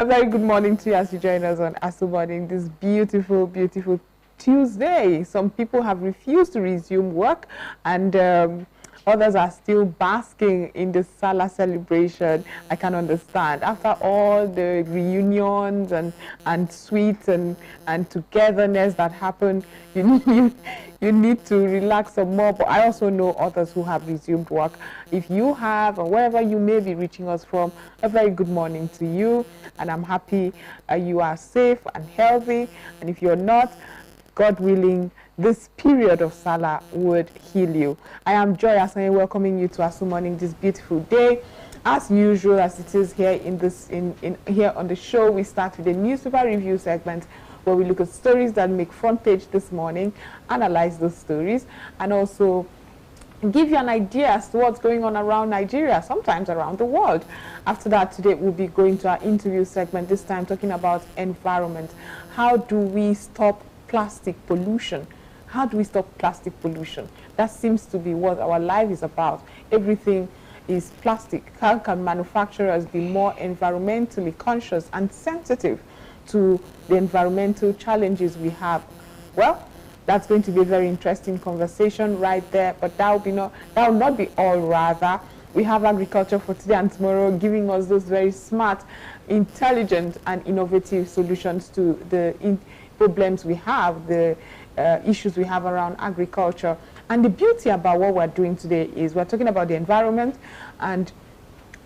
A very good morning to you as you join us on Aso Morning this beautiful, beautiful Tuesday. Some people have refused to resume work, and others are still basking in the Salah celebration. I can understand. After all the reunions and sweets and togetherness that happened, you need to relax some more. But I also know others who have resumed work. If you have, or wherever you may be reaching us from, a very good morning to you. And I'm happy you are safe and healthy. And if you're not, God willing, this period of Salah would heal you. I am Joy Asonye, welcoming you to Aso Morning this beautiful day. As usual, as it is here here on the show, we start with a newspaper review segment where we look at stories that make front page this morning, analyze those stories, and also give you an idea as to what's going on around Nigeria, sometimes around the world. After that, today we'll be going to our interview segment, this time talking about environment. How do we stop plastic pollution? How do we stop plastic pollution? That seems to be what our life is about. Everything is plastic. How can manufacturers be more environmentally conscious and sensitive to the environmental challenges we have? Well, that's going to be a very interesting conversation right there, but that will not be all. Rather, we have agriculture for today and tomorrow, giving us those very smart, intelligent, and innovative solutions to the problems we have, the issues we have around agriculture. And the beauty about what we're doing today is we're talking about the environment, and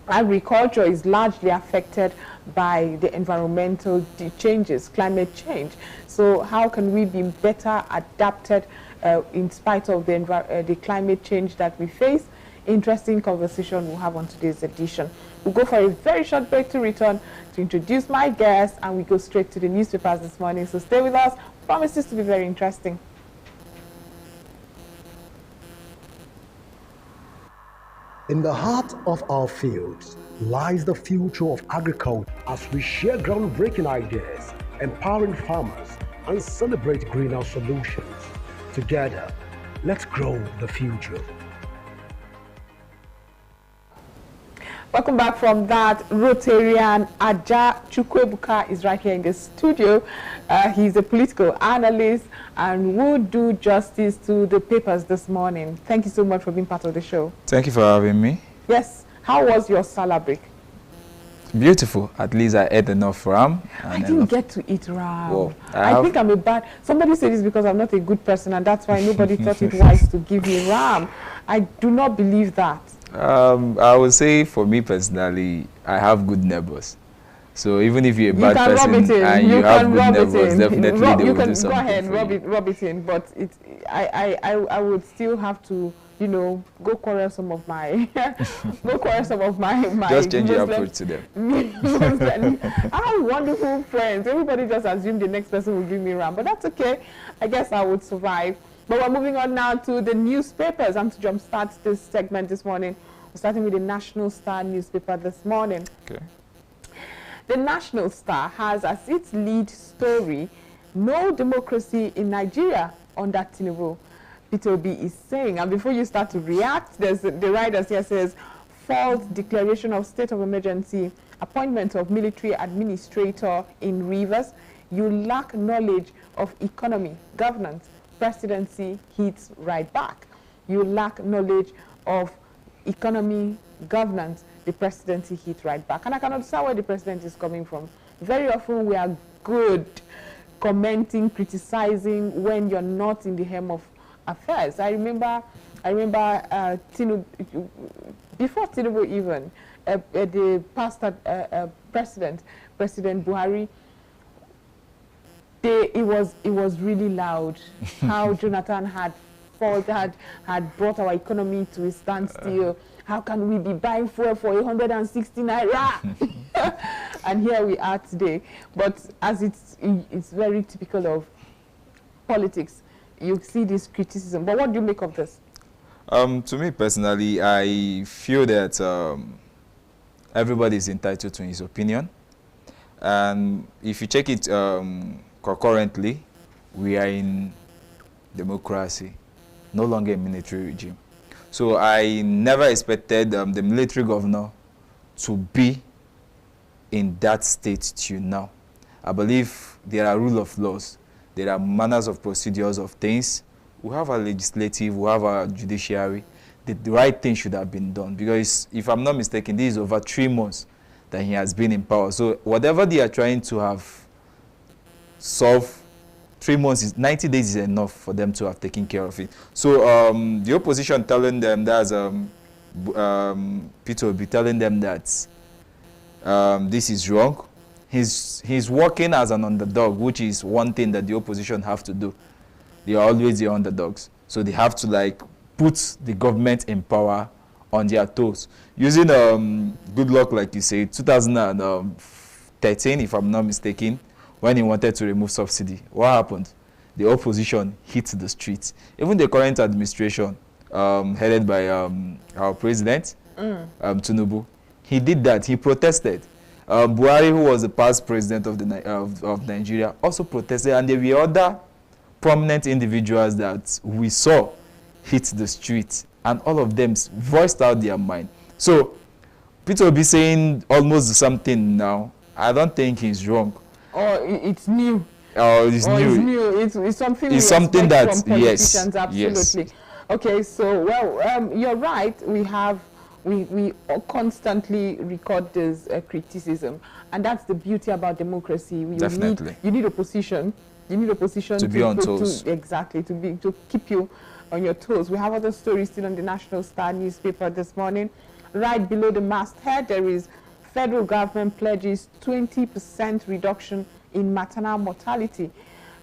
agriculture is largely affected by the environmental changes, climate change. So how can we be better adapted in spite of the climate change that we face? Interesting conversation we'll have on today's edition. We'll go for a very short break to return to introduce my guest, and we go straight to the newspapers this morning. So stay with us. Promises to be very interesting. In the heart of our fields lies the future of agriculture as we share groundbreaking ideas, empowering farmers, and celebrate greener solutions. Together, let's grow the future. Welcome back from that. Rotarian Aja Chukwebuka is right here in the studio. He's a political analyst and will do justice to the papers this morning. Thank you so much for being part of the show. Thank you for having me. Yes. How was your Salah break? Beautiful. At least I ate enough ram. I didn't get to eat ram. Well, I think I'm a bad... Somebody said this because I'm not a good person, and that's why nobody thought it wise to give me ram. I do not believe that. I would say for me personally, I have good neighbors. So even if you're a bad person and you have good neighbors, definitely they will do something. Go ahead, rub it in, but I would still have to, go quarrel some of my just change your approach to them. I have wonderful friends. Everybody just assumed the next person will give me ram, but that's okay. I guess I would survive. But we're moving on now to the newspapers. And to jumpstart this segment this morning, we're starting with the National Star newspaper this morning. Okay. The National Star has as its lead story, "No democracy in Nigeria under Tinubu," Peter Obi is saying. And before you start to react, there's the writers here says, "False declaration of state of emergency, appointment of military administrator in Rivers. You lack knowledge of economy, governance. Presidency hits right back." You lack knowledge of economy, governance, the presidency hit right back. And I can understand where the president is coming from. Very often we are good commenting, criticizing when you're not in the helm of affairs. I remember Tinubu, before Tinubu even, the past President Buhari, it was really loud how Jonathan had brought our economy to a standstill. How can we be buying fuel for 160 naira? And here we are today. But as it's very typical of politics, you see this criticism. But what do you make of this? To me personally, I feel that everybody is entitled to his opinion. And if you check it concurrently, we are in democracy, no longer a military regime. So I never expected the military governor to be in that state till now. I believe there are rule of laws, there are manners of procedures of things. We have our legislative, we have our judiciary. The right thing should have been done, because if I'm not mistaken, this is over 3 months that he has been in power. So whatever they are trying to have solved, 3 months is 90 days is enough for them to have taken care of it. So the opposition telling them that's Peter will be telling them that this is wrong. He's working as an underdog, which is one thing that the opposition have to do. They are always the underdogs, so they have to like put the government in power on their toes. Using good luck, like you say, 2013, if I'm not mistaken, when he wanted to remove subsidy, what happened? The opposition hit the streets. Even the current administration, headed by our president, Tinubu, he did that. He protested. Buhari, who was the past president of Nigeria, also protested, and there were other prominent individuals that we saw hit the street, and all of them voiced out their mind. So Peter will be saying almost the same thing now. I don't think he's wrong. Or it's new. It's new. It's something. It's something that from politicians, yes, absolutely. yes. Okay, so well, you're right. We constantly record this criticism, and that's the beauty about democracy. Definitely. You need opposition. You need opposition to be on toes. Exactly, to keep you on your toes. We have other stories still on the National Star newspaper this morning. Right below the masthead, there is federal government pledges 20% reduction in maternal mortality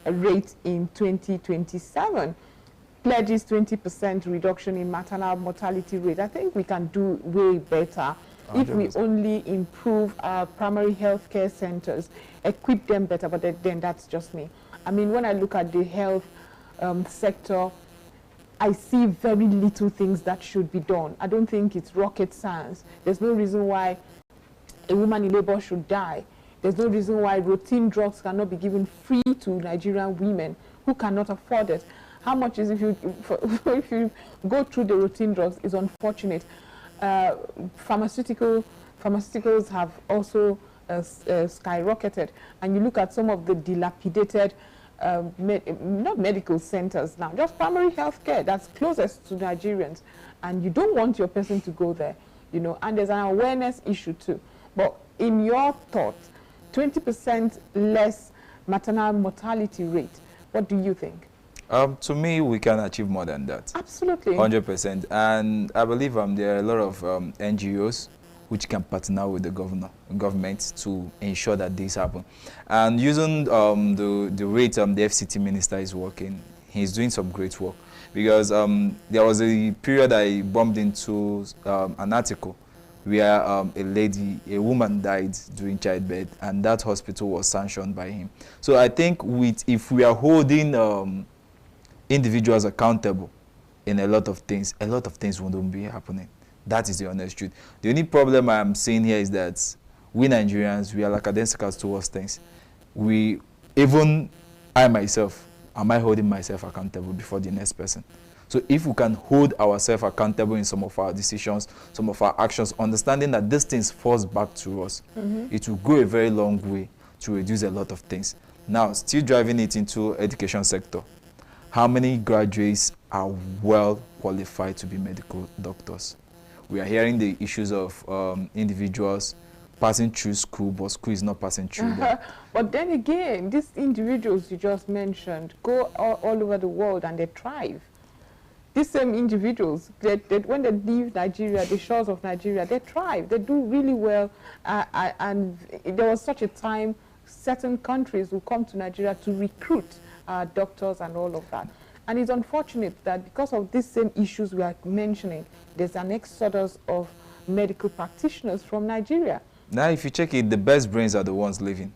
rate in 2027. Pledges 20% reduction in maternal mortality rate. I think we can do way better 100%. If we only improve our primary health care centers, equip them better, but then that's just me. I mean, when I look at the health sector, I see very little things that should be done. I don't think it's rocket science. There's no reason why a woman in labor should die. There's no reason why routine drugs cannot be given free to Nigerian women who cannot afford it. How much is if you go through the routine drugs is unfortunate. Pharmaceuticals have also skyrocketed, and you look at some of the dilapidated not medical centers now, just primary health care that's closest to Nigerians, and you don't want your person to go there, you know, and there's an awareness issue too. But in your thoughts, 20% less maternal mortality rate, what do you think? To me, we can achieve more than that. Absolutely. 100%. And I believe there are a lot of NGOs which can partner with the government to ensure that this happen. And using the rate the FCT minister is working, he's doing some great work. Because there was a period I bumped into an article where a woman died during childbirth, and that hospital was sanctioned by him. So I think if we are holding individuals accountable in a lot of things wouldn't be happening. That is the honest truth. The only problem I'm seeing here is that we Nigerians, we are lackadaisical towards things. Even I myself, am I holding myself accountable before the next person? So if we can hold ourselves accountable in some of our decisions, some of our actions, understanding that these things falls back to us, it will go a very long way to reduce a lot of things. Now, still driving it into education sector, how many graduates are well qualified to be medical doctors? We are hearing the issues of individuals passing through school, but school is not passing through them. But then again, these individuals you just mentioned go all over the world and they thrive. These same individuals, when they leave Nigeria, the shores of Nigeria, they thrive. They do really well. And there was such a time certain countries will come to Nigeria to recruit doctors and all of that. And it's unfortunate that because of these same issues we are mentioning, there's an exodus of medical practitioners from Nigeria. Now, if you check it, the best brains are the ones living.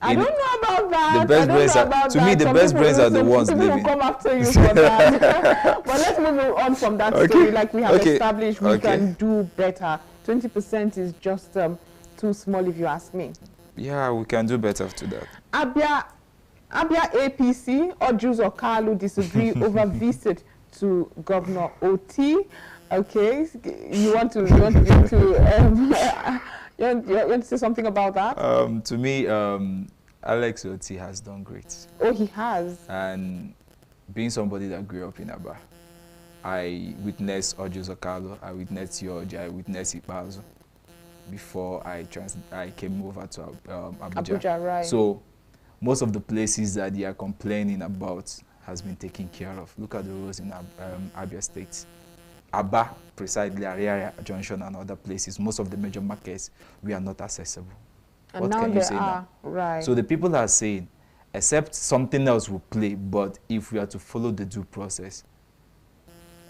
I don't know about that. The best brains are, to me, the best brains are the ones living. People will come after you for that. But let's move on from that story. Like we have established, we can do better. 20% is just too small, if you ask me. Yeah, we can do better to that. Abia APC or Jews or Kalu disagree over visit to Governor Oti. Okay, you want to You want to say something about that? To me, Alex Oti has done great. Oh, he has. And being somebody that grew up in Aba, I witnessed Ojo Zokalo, I witnessed Yoji, I witnessed Ipazo before I came over to Abuja. Abuja, right. So most of the places that they are complaining about has been taken care of. Look at the roads in Abia State. Aba, precisely Ariaria Junction and other places, most of the major markets, we are not accessible. And what now can they you say are, now? right. So the people are saying, except something else will play, but if we are to follow the due process,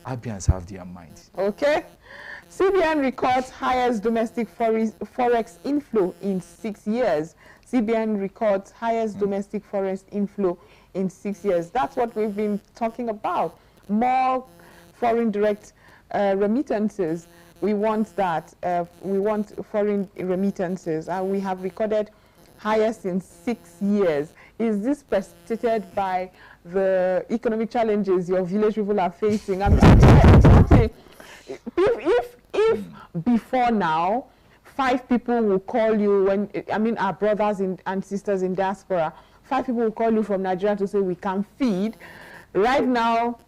Abians have their mind. Okay. CBN records highest domestic forex inflow in 6 years. CBN records highest domestic forex inflow in 6 years. That's what we've been talking about. More foreign direct remittances. We want that. We want foreign remittances. And we have recorded highest in 6 years. Is this precipitated by the economic challenges your village people are facing? Exactly. If before now, 5 people will call you when, I mean, our brothers and sisters in diaspora, 5 people will call you from Nigeria to say we can feed. Right now,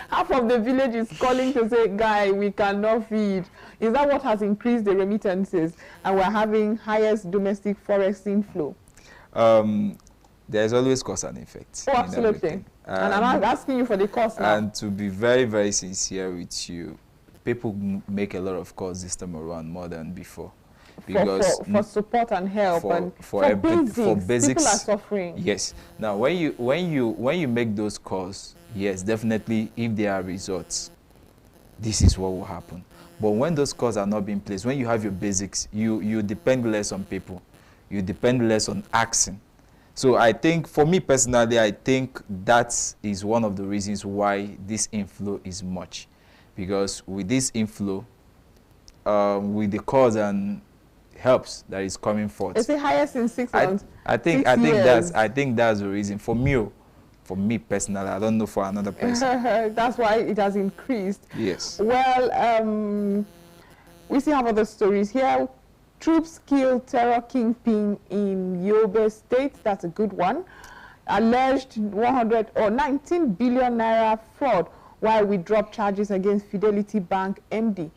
half of the village is calling to say, guy, we cannot feed. Is that what has increased the remittances? And we're having highest domestic forex inflow? There's always cause and effect. Oh, absolutely. And I'm asking you for the cause now. And to be very, very sincere with you, people make a lot of calls this time around more than before. Because for support and help for basics, people are suffering. Yes. Now, when you make those calls, yes, definitely, if there are results, this is what will happen. But when those calls are not being placed, when you have your basics, you depend less on people, you depend less on asking. So I think, for me personally, I think that is one of the reasons why this inflow is much, because with this inflow, with the cause and helps that is coming forth. It's the highest in 6 months. I think that's the reason. For me personally, I don't know for another person. That's why it has increased. Yes. Well, we still have other stories here. Troops kill terror kingpin in Yobe State. That's a good one. Alleged 19 billion naira fraud while we drop charges against Fidelity Bank MD.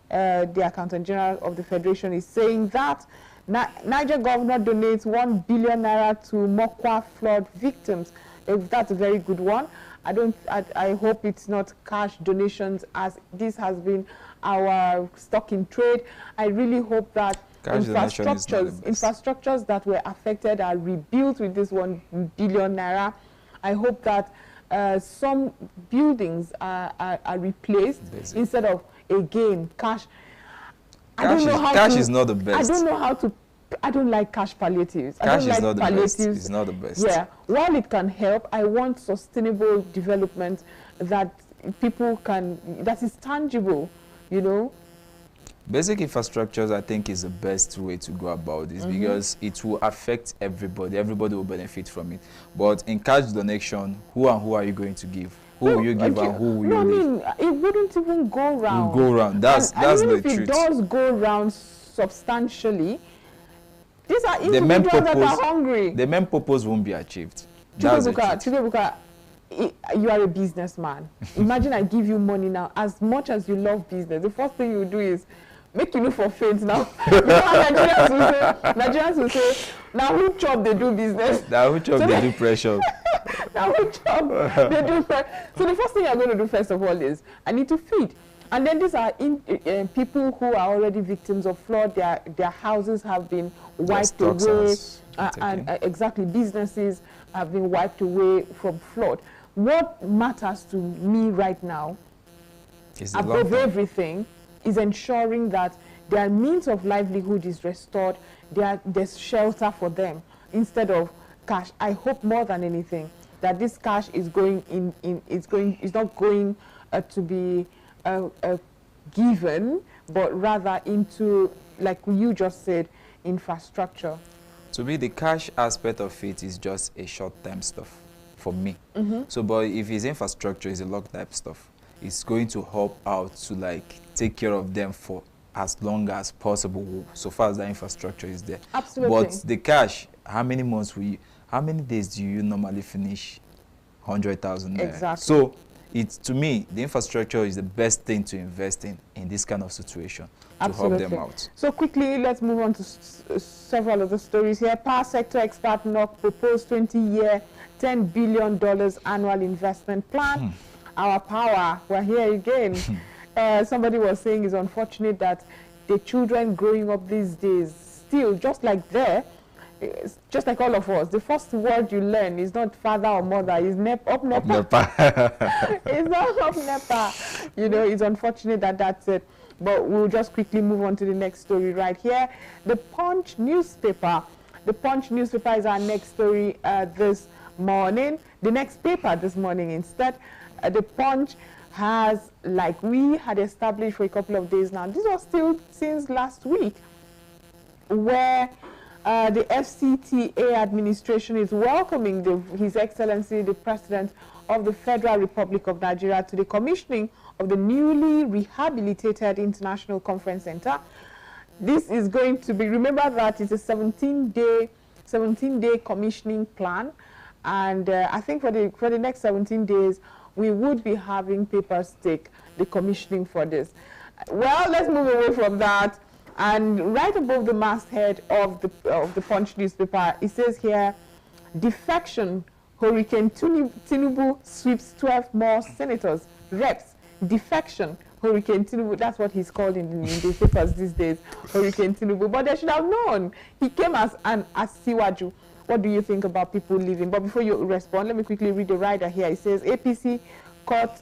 The Accountant General of the Federation is saying that Niger governor donates 1 billion naira to Mokwa flood victims. That's a very good one. I hope it's not cash donations, as this has been our stock in trade. I really hope that infrastructures that were affected are rebuilt with this 1 billion naira. I hope that some buildings are replaced instead of, again, cash. Cash is not the best. I don't know how to. I don't like cash palliatives. Cash is not the best. It's not the best. Yeah. While it can help, I want sustainable development that people can, that is tangible, you know. Basic infrastructures, I think, is the best way to go about this, because it will affect everybody. Everybody will benefit from it. But in cash donation, who are you going to give? Who will you give and who will you leave? I mean, it wouldn't even go round. It will go round. That's the truth. If it does go round substantially, these are individuals that are hungry. The main purpose won't be achieved. Chibubuka, you are a businessman. Imagine I give you money now. As much as you love business, the first thing you do is make you look for faith now. You know how Nigerians will say, now who chop they do business? Now who chop they do pressure? Now who chop they do pressure? So the first thing you're going to do first of all is, I need to feed. And then these are people who are already victims of flood. Their houses have been wiped away. Exactly, businesses have been wiped away from flood. What matters to me right now, above everything, is ensuring that their means of livelihood is restored. There's shelter for them instead of cash. I hope more than anything that this cash is going is not going to be given, but rather into, like you just said, infrastructure. To me, the cash aspect of it is just a short-term stuff for me. So, but if it's infrastructure, it's a long-term stuff. It's going to help out to like take care of them for as long as possible, so far as the infrastructure is there. Absolutely. But the cash, how many days do you normally finish 100,000 naira? Exactly. So to me, the infrastructure is the best thing to invest in this kind of situation to help them out. So quickly, let's move on to several of the stories here. Power sector expert NOC proposed 20-year, $10 billion annual investment plan. Our power, we're here again. Somebody was saying it's unfortunate that the children growing up these days still, just like just like all of us, the first word you learn is not father or mother, is up nepa. It's not up nepa. You know, it's unfortunate that that's it. But we'll just quickly move on to the next story right here. The Punch newspaper. The Punch newspaper is our next story this morning. The next paper this morning instead. The Punch has, like we had established for a couple of days now, this was still since last week, where the FCTA administration is welcoming His Excellency, the President of the Federal Republic of Nigeria, to the commissioning of the newly rehabilitated International Conference Center. This is going to be, remember that it's a 17-day commissioning plan, and I think for the next 17 days, we would be having papers take the commissioning for this. Well, let's move away from that. And right above the masthead of the Punch newspaper, it says here, defection, Hurricane Tinubu sweeps 12 more senators, reps. Defection, Hurricane Tinubu, that's what he's called in the papers these days, Hurricane Tinubu. But they should have known. He came as Siwaju. What do you think about people leaving? But before you respond, let me quickly read the rider here. It says, APC caught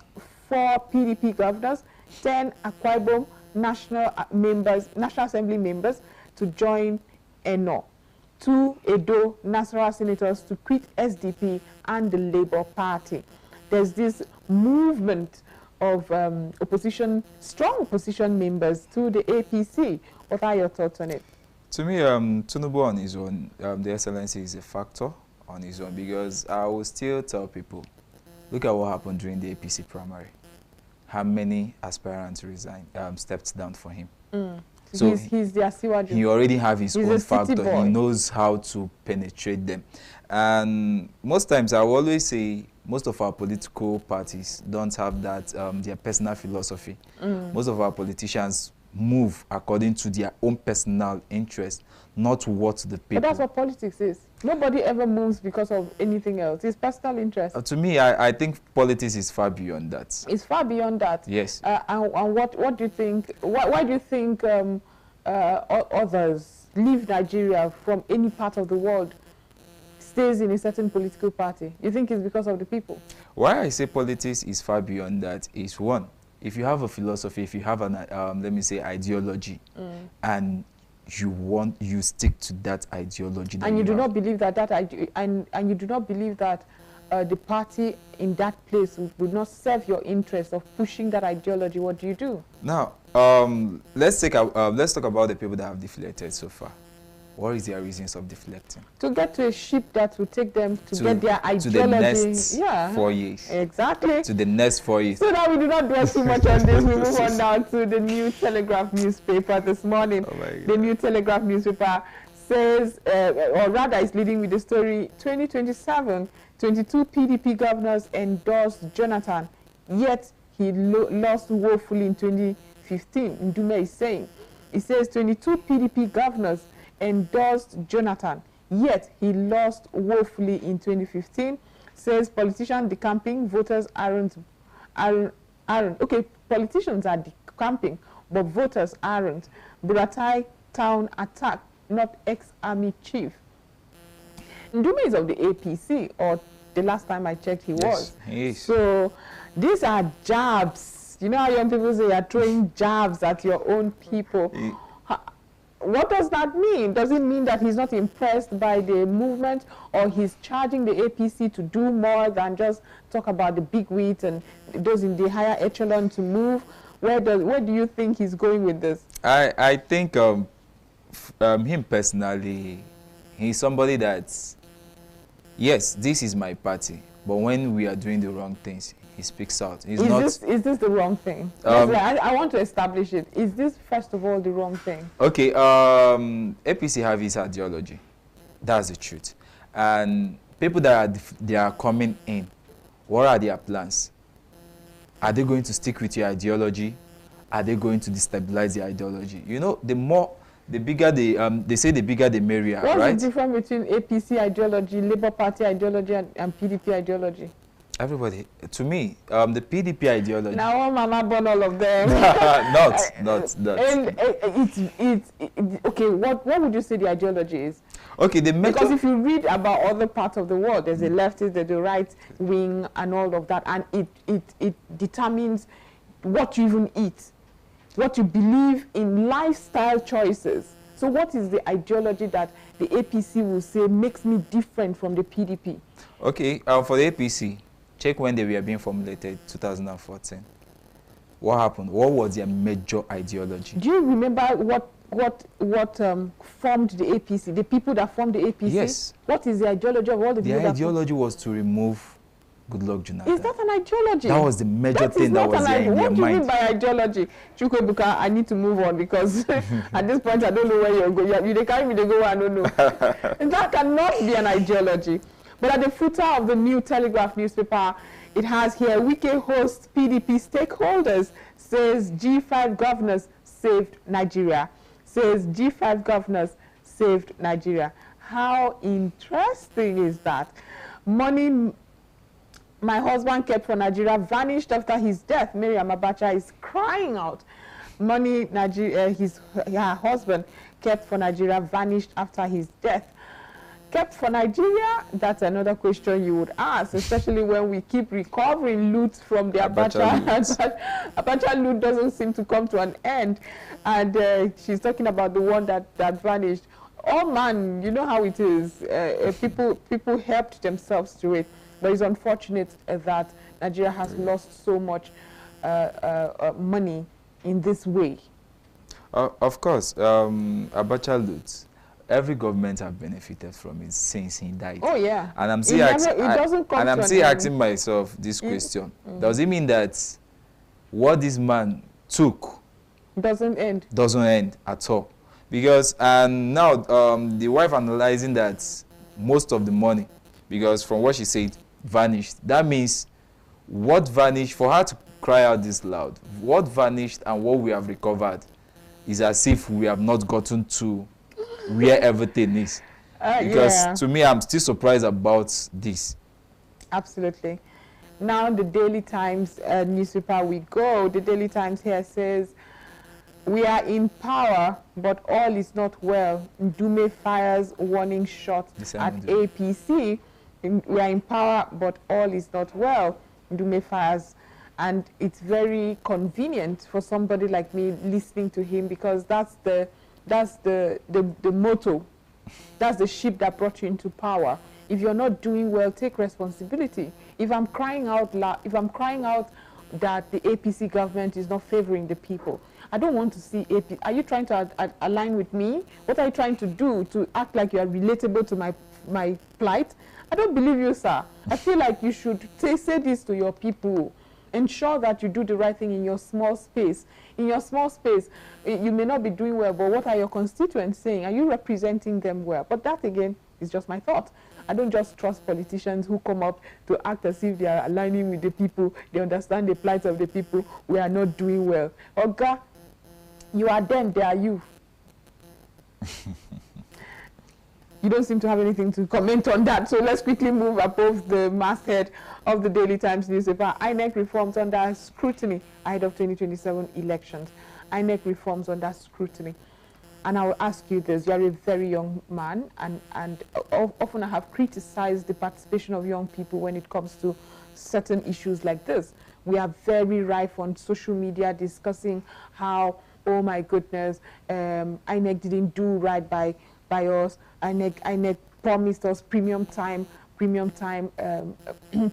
4 PDP governors, 10 Akwa Ibom National Assembly members to join ENO. 2 Edo Nasarawa senators to quit SDP and the Labour Party. There's this movement of strong opposition members to the APC. What are your thoughts on it? To me, Tinubu on his own, the Excellency is a factor on his own, because I will still tell people, look at what happened during the APC primary. How many aspirants stepped down for him. So he's the Asiwaju. He already have his own factor. Boy. He knows how to penetrate them. And most times, I will always say, most of our political parties don't have that, their personal philosophy. Most of our politicians move according to their own personal interest, not what the people... But that's what politics is. Nobody ever moves because of anything else. It's personal interest. To me, I think politics is far beyond that. It's far beyond that. Yes. And what do you think, why do you think others leave Nigeria from any part of the world, stays in a certain political party? You think it's because of the people? Why I say politics is far beyond that is, one, if you have a philosophy, if you have an, let me say, ideology, and you stick to that ideology, and you do not believe that and you do not believe that the party in that place would not serve your interest of pushing that ideology, what do you do? Now, let's talk about the people that have deflected so far. What is their reasons of deflecting? To get to a ship that will take them to get their ideology. To the next 4 years. Exactly. To the next 4 years. So that we do not dwell too much on this, we move on now to the New Telegraph newspaper this morning. Oh my God. The New Telegraph newspaper says, or rather is leading with the story, 2027, 22 PDP governors endorsed Jonathan, yet he lost woefully in 2015. Ndume is saying. It says 22 PDP governors endorsed Jonathan, yet he lost woefully in 2015. Says politicians decamping, voters aren't. Okay, politicians are decamping, but voters aren't. Buratai town attack, not ex-army chief. Ndume is of the APC, or the last time I checked he was. He is. So these are jabs. You know how young people say you're throwing jabs at your own people. What does that mean? Does it mean that he's not impressed by the movement, or he's charging the APC to do more than just talk about the big wigs and those in the higher echelon to move? Where do you think he's going with this? I think him personally, he's somebody that's, yes, this is my party, but when we are doing the wrong things, he speaks out. He's Is not. this the wrong thing? I want to establish it. Is this, first of all, the wrong thing? Okay, APC have his ideology. That's the truth. And people that they are coming in, what are their plans? Are they going to stick with your ideology? Are they going to destabilize the ideology? You know, the bigger they say the bigger the merrier, right? What's the difference between APC ideology, Labour Party ideology, and PDP ideology? Everybody, to me, the PDP ideology. Now, Mama born all of them. not. And it's okay. What would you say the ideology is? Okay, because if you read about other parts of the world, there's a leftist, there's a right wing, and all of that, and it determines what you even eat, what you believe in, lifestyle choices. So what is the ideology that the APC will say makes me different from the PDP? Okay, for the APC, check when they were being formulated, 2014. What happened? What was their major ideology? Do you remember what formed the APC? The people that formed the APC? Yes. What is the ideology of all the people? The ideology was to remove Goodluck Jonathan. Is that an ideology? That was the major thing that was there in their mind. What do you mean by ideology? Chukwuebuka, I need to move on because at this point I don't know where you're going. You carry me, they go, I don't know. That cannot be an ideology. But at the footer of the New Telegraph newspaper, it has here, Wike hosts PDP stakeholders, says G5 governors saved Nigeria. Says G5 governors saved Nigeria. How interesting is that? Money my husband kept for Nigeria vanished after his death. Miriam Abacha is crying out. Money her husband kept for Nigeria vanished after his death. Kept for Nigeria? That's another question you would ask, especially when we keep recovering loot from the Abacha. Abacha loot doesn't seem to come to an end. And she's talking about the one that vanished. Oh man, you know how it is. People helped themselves to it. But it's unfortunate that Nigeria has lost so much money in this way. Of course, Abacha loot. Every government have benefited from it since he died. Oh yeah. And I'm still asking myself this question: does it mean that what this man took doesn't end? Doesn't end at all? Because now the wife analyzing that most of the money, because from what she said, vanished. That means what vanished, for her to cry out this loud, what vanished and what we have recovered is as if we have not gotten to where everything is. Because to me, I'm still surprised about this. Absolutely. Now the Daily Times newspaper we go. The Daily Times here says, we are in power, but all is not well. Ndume fires warning shot at APC. We are in power, but all is not well. Ndume fires. And it's very convenient for somebody like me listening to him, because that's the motto. That's the ship that brought you into power. If you're not doing well, take responsibility. If I'm crying out that the APC government is not favoring the people, I don't want to see AP. Are you trying to align with me? What are you trying to do to act like you are relatable to my plight? I don't believe you, sir. I feel like you should say this to your people. Ensure that you do the right thing in your small space. In your small space, you may not be doing well, but what are your constituents saying? Are you representing them well? But that, again, is just my thought. I don't just trust politicians who come up to act as if they are aligning with the people. They understand the plight of the people. We are not doing well. Oga, you are them, they are you. You don't seem to have anything to comment on that. So let's quickly move above the masthead of the Daily Times newspaper. INEC reforms under scrutiny ahead of 2027 elections. INEC reforms under scrutiny. And I will ask you this. You are a very young man, and often I have criticized the participation of young people when it comes to certain issues like this. We are very rife on social media discussing how, oh my goodness, INEC didn't do right by us. INEC promised us premium time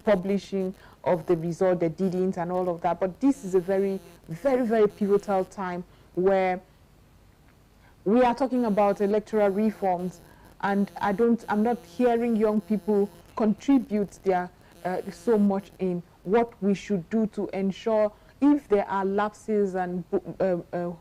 publishing of the result. They didn't, and all of that. But this is a very, very, very pivotal time where we are talking about electoral reforms, and I'm not hearing young people contribute their so much in what we should do to ensure if there are lapses and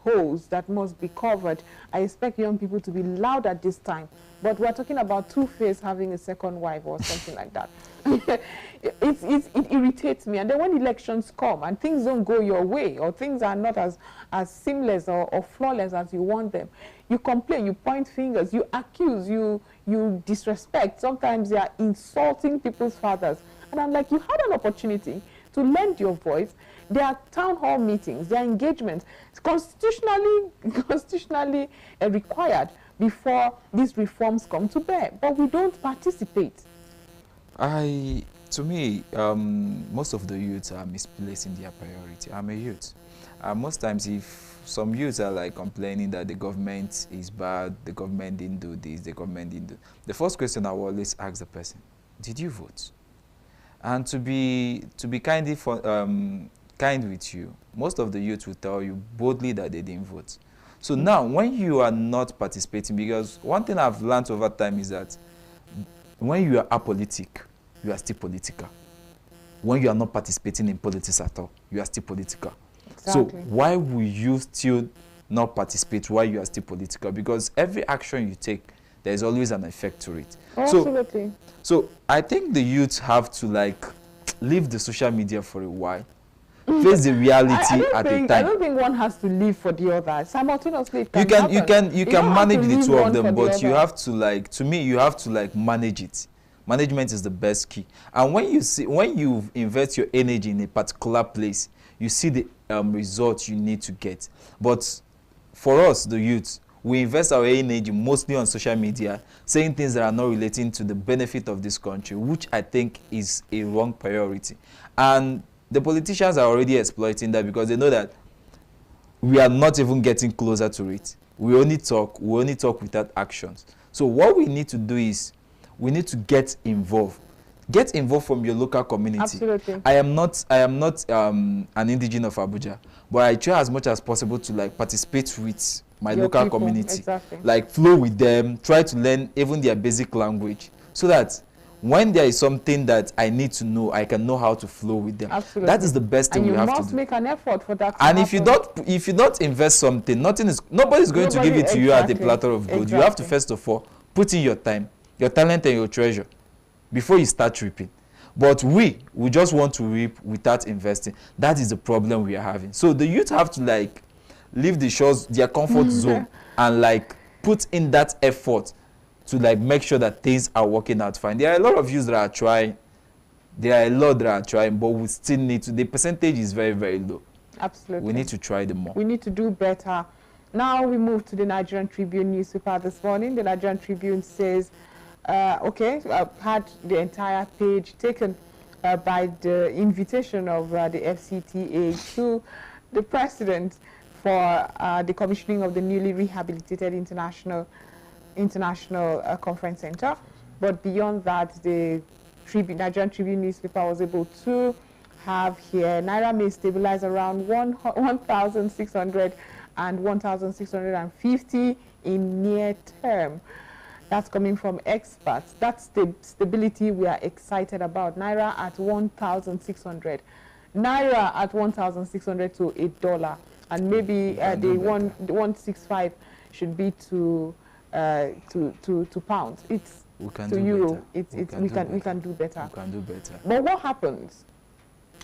holes that must be covered. I expect young people to be loud at this time. But we're talking about Two-Face having a second wife or something like that. It irritates me. And then when elections come and things don't go your way, or things are not as seamless or flawless as you want them, you complain, you point fingers, you accuse, you disrespect. Sometimes they are insulting people's fathers. And I'm like, you had an opportunity to lend your voice. There are town hall meetings, there are engagements, constitutionally required before these reforms come to bear. But we don't participate. To me, most of the youths are misplacing their priority. I'm a youth. Most times, if some youths are like complaining that the government is bad, the government didn't do this, the government didn't do, the first question I will always ask the person, did you vote? And to be kind with you, most of the youth will tell you boldly that they didn't vote. So now, when you are not participating, because one thing I've learned over time is that when you are apolitic, you are still political. When you are not participating in politics at all, you are still political. Exactly. So why will you still not participate while you are still political? Because every action you take, there is always an effect to it. Absolutely. So I think the youth have to like leave the social media for a while. Face the reality at a time. I don't think one has to live for the other. Simultaneously, you can manage the two of them, but you have to like, to me, you have to like manage it. Management is the best key. And when you invest your energy in a particular place, you see the results you need to get. But for us, the youth, we invest our energy mostly on social media, saying things that are not relating to the benefit of this country, which I think is a wrong priority. And the politicians are already exploiting that because they know that we are not even getting closer to it. We only talk without actions. So what we need to do is we need to get involved. Get involved from your local community. Absolutely. I am not an indigenous of Abuja, but I try as much as possible to like participate with my local community. Exactly. Like flow with them, try to learn even their basic language so that when there is something that I need to know, I can know how to flow with them. Absolutely. That is the best thing we have to do. And you must make an effort for that. And if you don't invest something, nobody's going to give it to you at the platter of gold. You have to first of all put in your time, your talent, and your treasure before you start reaping. But we just want to reap without investing. That is the problem we are having. So the youth have to like leave their comfort zone and like put in that effort to like make sure that things are working out fine. There are a lot of youths that are trying. But we still need to. The percentage is very, very low. Absolutely. We need to try them more. We need to do better. Now we move to the Nigerian Tribune newspaper this morning. The Nigerian Tribune says, I've had the entire page taken by the invitation of the FCTA to the president for the commissioning of the newly rehabilitated International Conference Center. But beyond that, the Nigerian Tribune newspaper was able to have here Naira may stabilize around 1,600 and 1,650 in near term. That's coming from experts. That's the stability we are excited about. Naira at 1,600. Naira at 1,600 to $1. And maybe the 165 should be to pounds. It's to euro. We can do better. But what happens?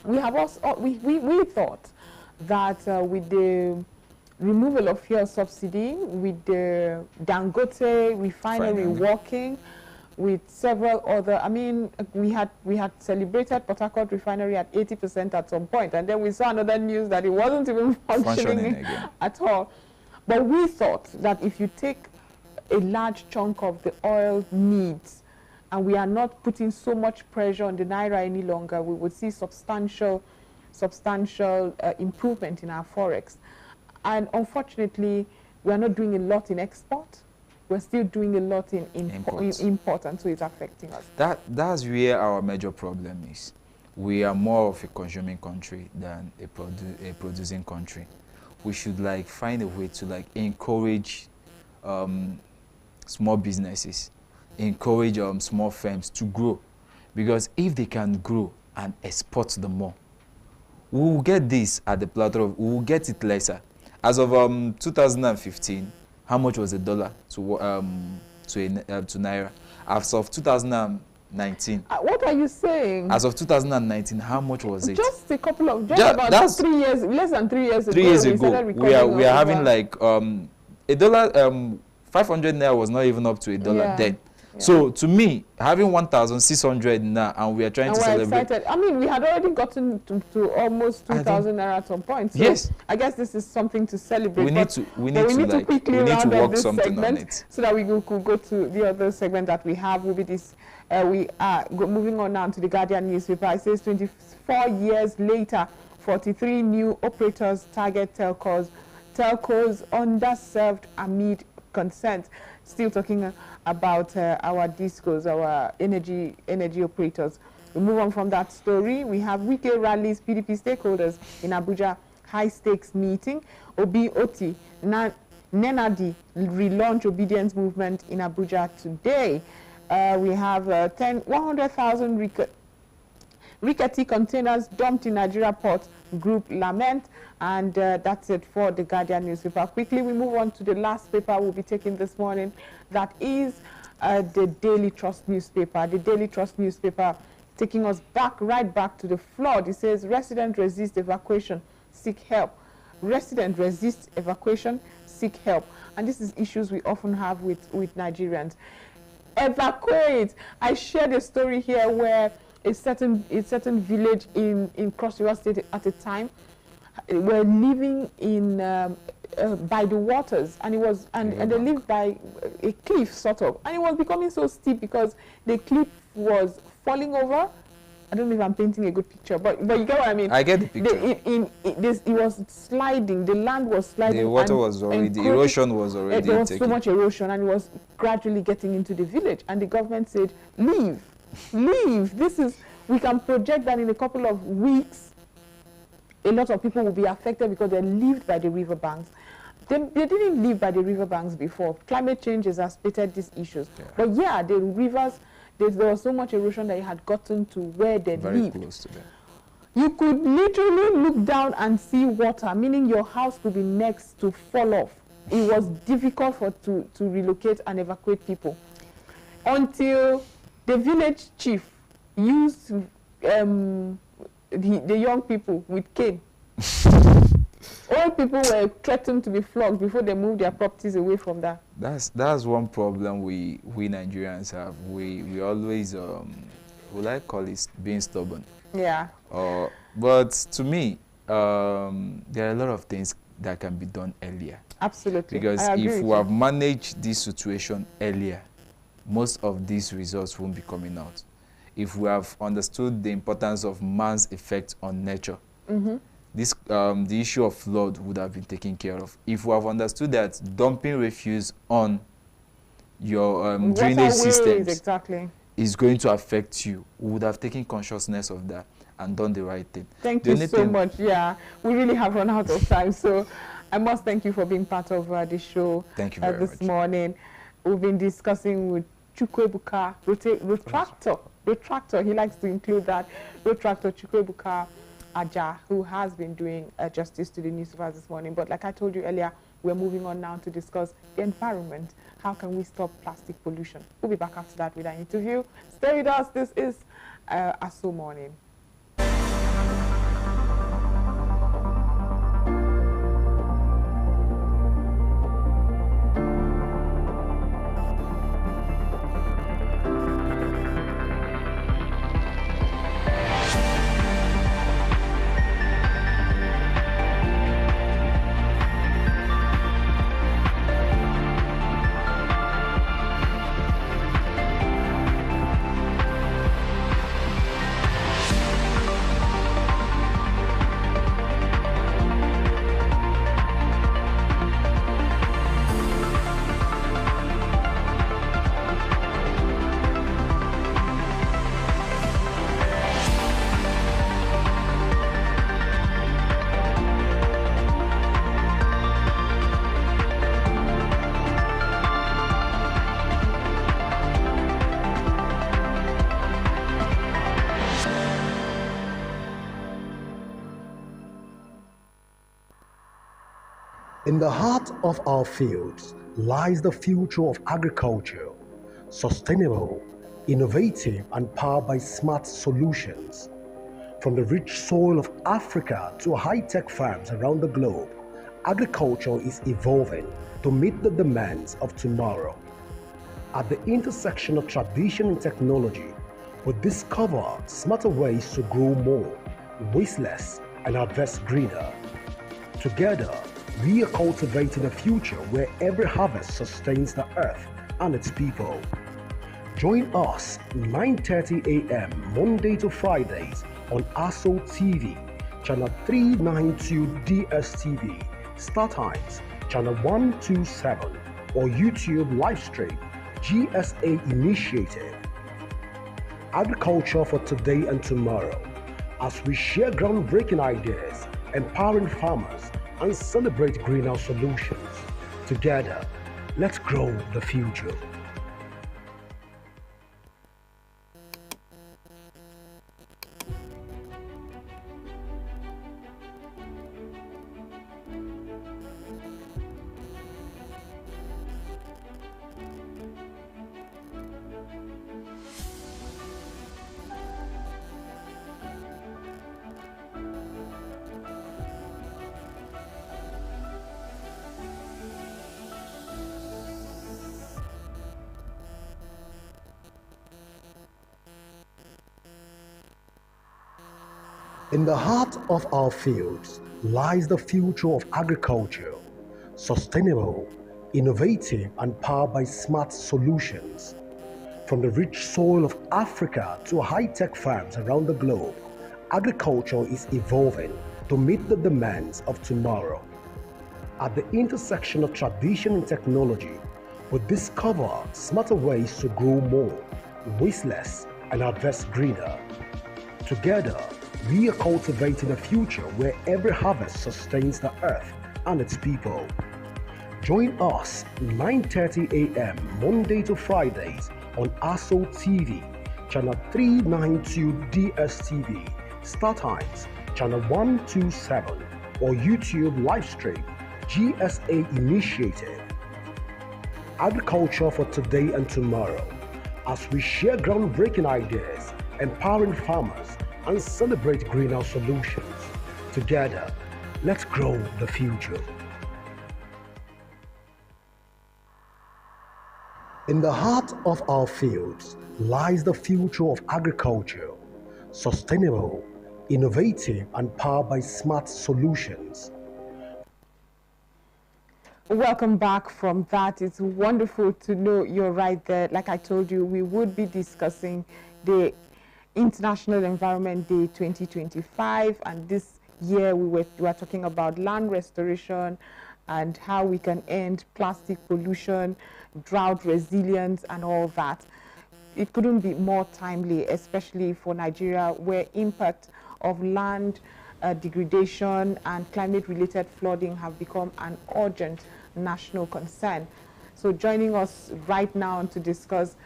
We have also we thought that with the removal of fuel subsidy, with the Dangote refinery working, with several other, I mean, we had celebrated Port Harcourt refinery at 80% at some point, and then we saw another news that it wasn't even functioning at all. But we thought that if you take a large chunk of the oil needs, and we are not putting so much pressure on the Naira any longer, we would see substantial improvement in our forex. And unfortunately, we are not doing a lot in export. We're still doing a lot in import, and so it's affecting us. That's where our major problem is. We are more of a consuming country than a producing country. We should like find a way to like encourage small businesses, encourage small firms to grow, because if they can grow and export the more. We will get this at the plateau. We will get it lesser. As of 2015, how much was the dollar to naira? As of 2019. What are you saying? As of 2019, how much was it? Just a couple of, about 3 years, less than 3 years ago. 3 years ago, we are having like a dollar. 500 naira was not even up to $1 then. Yeah. So to me, having 1,600 now, and we are trying to celebrate. Excited. I mean, we had already gotten to almost 2,000 naira at some point. So yes. I guess this is something to celebrate. We need to quickly work something on it, so that we could go to the other segment that we have. Will be this. We are moving on now to the Guardian newspaper. It says 24 years later, 43 new operators target telcos. Telcos underserved amid consent. Still talking about our discos, our energy operators. We move on from that story. We have Wike rallies PDP stakeholders in Abuja, high stakes meeting. Obi Oti, Nenadi relaunch obedience movement in Abuja today. We have 100,000 rickety containers dumped in Nigeria port. Group lament, and that's it for the Guardian newspaper. Quickly, we move on to the last paper we'll be taking this morning. That is the Daily Trust newspaper. The Daily Trust newspaper taking us right back to the flood. It says, resident resist evacuation, seek help. Resident resist evacuation, seek help. And this is issues we often have with Nigerians. Evacuate. I shared a story here where a certain village in Cross River State at a time were living in by the waters, and they lived by a cliff sort of, and it was becoming so steep because the cliff was falling over. I don't know if I'm painting a good picture, but you get what I mean. I get the picture. It was sliding. The land was sliding. The water was already, the erosion was already there was so much erosion, and it was gradually getting into the village. And the government said, leave. We can project that in a couple of weeks, a lot of people will be affected because they lived by the riverbanks. They didn't live by the riverbanks before. Climate change has exacerbated these issues. Yeah. But yeah, the rivers, there was so much erosion that it had gotten to where they lived. Very close to them. You could literally look down and see water, meaning your house could be next to fall off. It was difficult to relocate and evacuate people. Until the village chief used the young people with cane. Old people were threatened to be flogged before they moved their properties away from that. That's one problem we Nigerians have. We always we like call it being stubborn. Yeah. But to me, there are a lot of things that can be done earlier. Absolutely. Because if we have managed this situation earlier, most of these results won't be coming out. If we have understood the importance of man's effect on nature, this the issue of flood would have been taken care of. If we have understood that dumping refuse on your drainage systems is going to affect you, we would have taken consciousness of that and done the right thing. Thank you so much. Yeah, we really have run out of time, so I must thank you for being part of the show. Thank you very this morning. We've been discussing with Chukwebuka, Retractor, he likes to include that, Retractor Chukwebuka Aja, who has been doing justice to the newspapers this morning. But like I told you earlier, we're moving on now to discuss the environment. How can we stop plastic pollution? We'll be back after that with our interview. Stay with us. This is Aso Morning. In the heart of our fields lies the future of agriculture, sustainable, innovative, and powered by smart solutions. From the rich soil of Africa to high-tech farms around the globe, agriculture is evolving to meet the demands of tomorrow. At the intersection of tradition and technology, we discover smarter ways to grow more, waste less, and harvest greener. Together, we are cultivating a future where every harvest sustains the earth and its people. Join us 9:30 a.m. Monday to Fridays on Aso TV, channel 392 DSTV, Star Times, channel 127, or YouTube live stream, GSA Initiative. Agriculture for today and tomorrow, as we share groundbreaking ideas, empowering farmers, and celebrate greenhouse solutions. Together, let's grow the future. In the heart of our fields lies the future of agriculture, sustainable, innovative, and powered by smart solutions. From the rich soil of Africa to high-tech farms around the globe, agriculture is evolving to meet the demands of tomorrow. At the intersection of tradition and technology, we discover smarter ways to grow more, waste less, and harvest greener. Together, we are cultivating a future where every harvest sustains the earth and its people. Join us 9:30 a.m. Monday to Fridays on Aso TV, channel 392 DSTV, Star Times, channel 127, or YouTube live stream, GSA Initiative. Agriculture for today and tomorrow, as we share groundbreaking ideas, empowering farmers, and celebrate greenhouse solutions. Together, let's grow the future. In the heart of our fields lies the future of agriculture, sustainable, innovative, and powered by smart solutions. Welcome back from that. It's wonderful to know you're right there. Like I told you, we would be discussing the International Environment Day 2025, and this year we were talking about land restoration and how we can end plastic pollution, drought resilience, and all that. It couldn't be more timely, especially for Nigeria, where impact of land degradation and climate-related flooding have become an urgent national concern. So joining us right now to discuss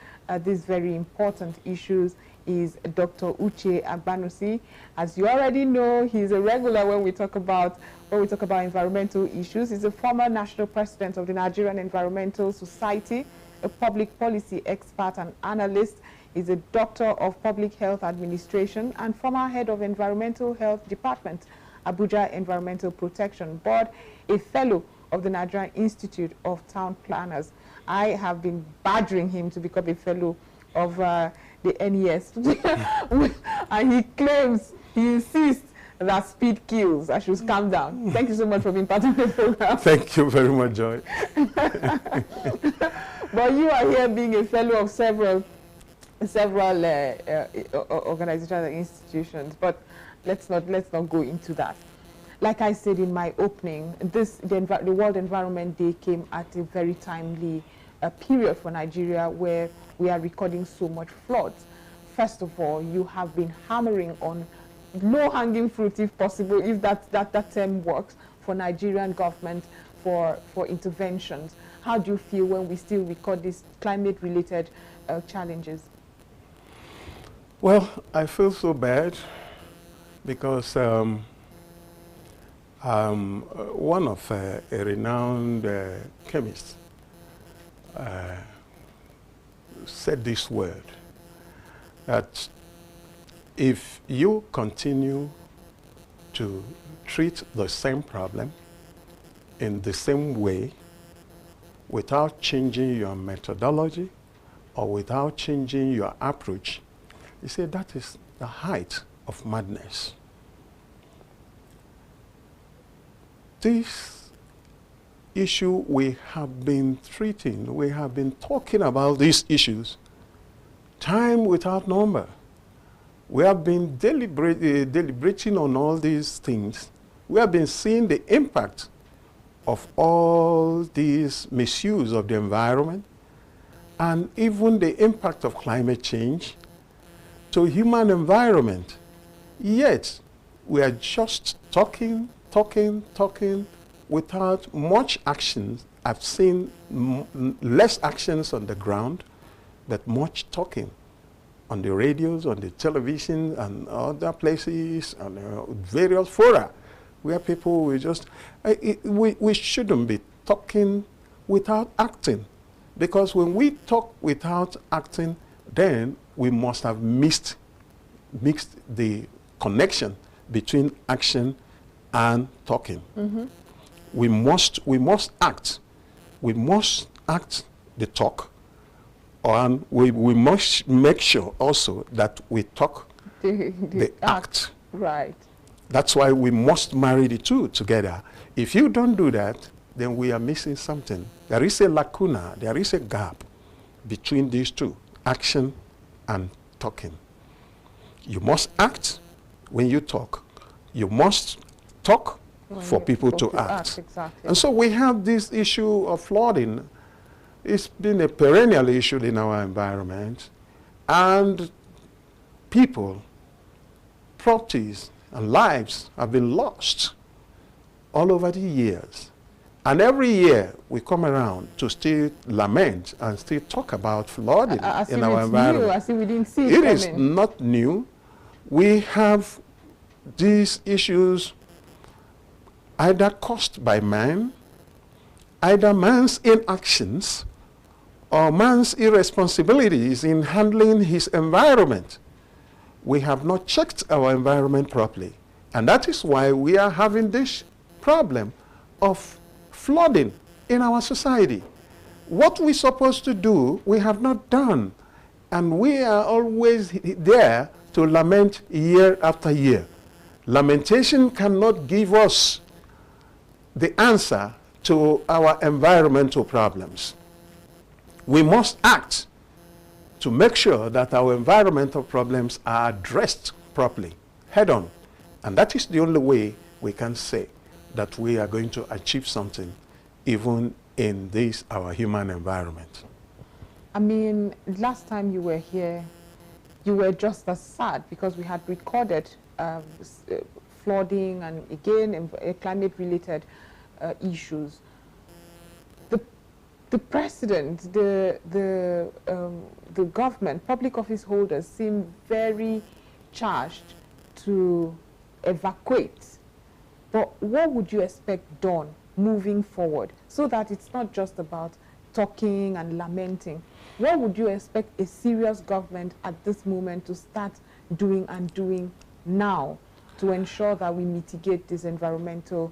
these very important issues is Dr. Uche Agbanusi. As you already know, he's a regular when we talk about environmental issues. He's a former national president of the Nigerian Environmental Society, a public policy expert and analyst. He's a doctor of public health administration and former head of environmental health department, Abuja Environmental Protection Board, a fellow of the Nigerian Institute of Town Planners. I have been badgering him to become a fellow of the NES. And he claims, he insists that speed kills. I should calm down. Thank you so much for being part of the program. Thank you very much, Joy. But you are here being a fellow of several organizations and institutions. But let's not go into that. Like I said in my opening, the World Environment Day came at a very timely period for Nigeria, where we are recording so much floods. First of all, you have been hammering on low-hanging fruit, if possible, if that term works, for Nigerian government for interventions. How do you feel when we still record these climate-related challenges? Well, I feel so bad because One of a renowned chemist said this word, that if you continue to treat the same problem in the same way without changing your methodology or without changing your approach, he said that is the height of madness. This issue we have been treating, we have been talking about these issues time without number. We have been deliberating on all these things. We have been seeing the impact of all these misuse of the environment and even the impact of climate change to human environment. Yet, we are just talking without much action. I've seen less actions on the ground, but much talking on the radios, on the television, and other places, and various fora, where people will just, we shouldn't be talking without acting. Because when we talk without acting, then we must have mixed the connection between action and talking. Mm-hmm. We must act. We must act the talk, and we must make sure also that we talk the act. Right. That's why we must marry the two together. If you don't do that, then we are missing something. There is a lacuna, there is a gap between these two, action and talking. You must act when you talk. You must talk for people to act. Exactly. And so we have this issue of flooding. It's been a perennial issue in our environment. And people, properties, and lives have been lost all over the years. And every year we come around to still lament and still talk about flooding in our environment. As if we didn't see it It is not new. We have these issues either caused by man, either man's inactions, or man's irresponsibilities in handling his environment. We have not checked our environment properly. And that is why we are having this problem of flooding in our society. What we're supposed to do, we have not done. And we are always there to lament year after year. Lamentation cannot give us the answer to our environmental problems. We must act to make sure that our environmental problems are addressed properly, head on. And that is the only way we can say that we are going to achieve something even in this, our human environment. I mean, last time you were here, you were just as sad because we had recorded flooding and again climate-related issues. The president, the government, public office holders seem very charged to evacuate. But what would you expect done moving forward so that it's not just about talking and lamenting? What would you expect a serious government at this moment to start doing now to ensure that we mitigate these environmental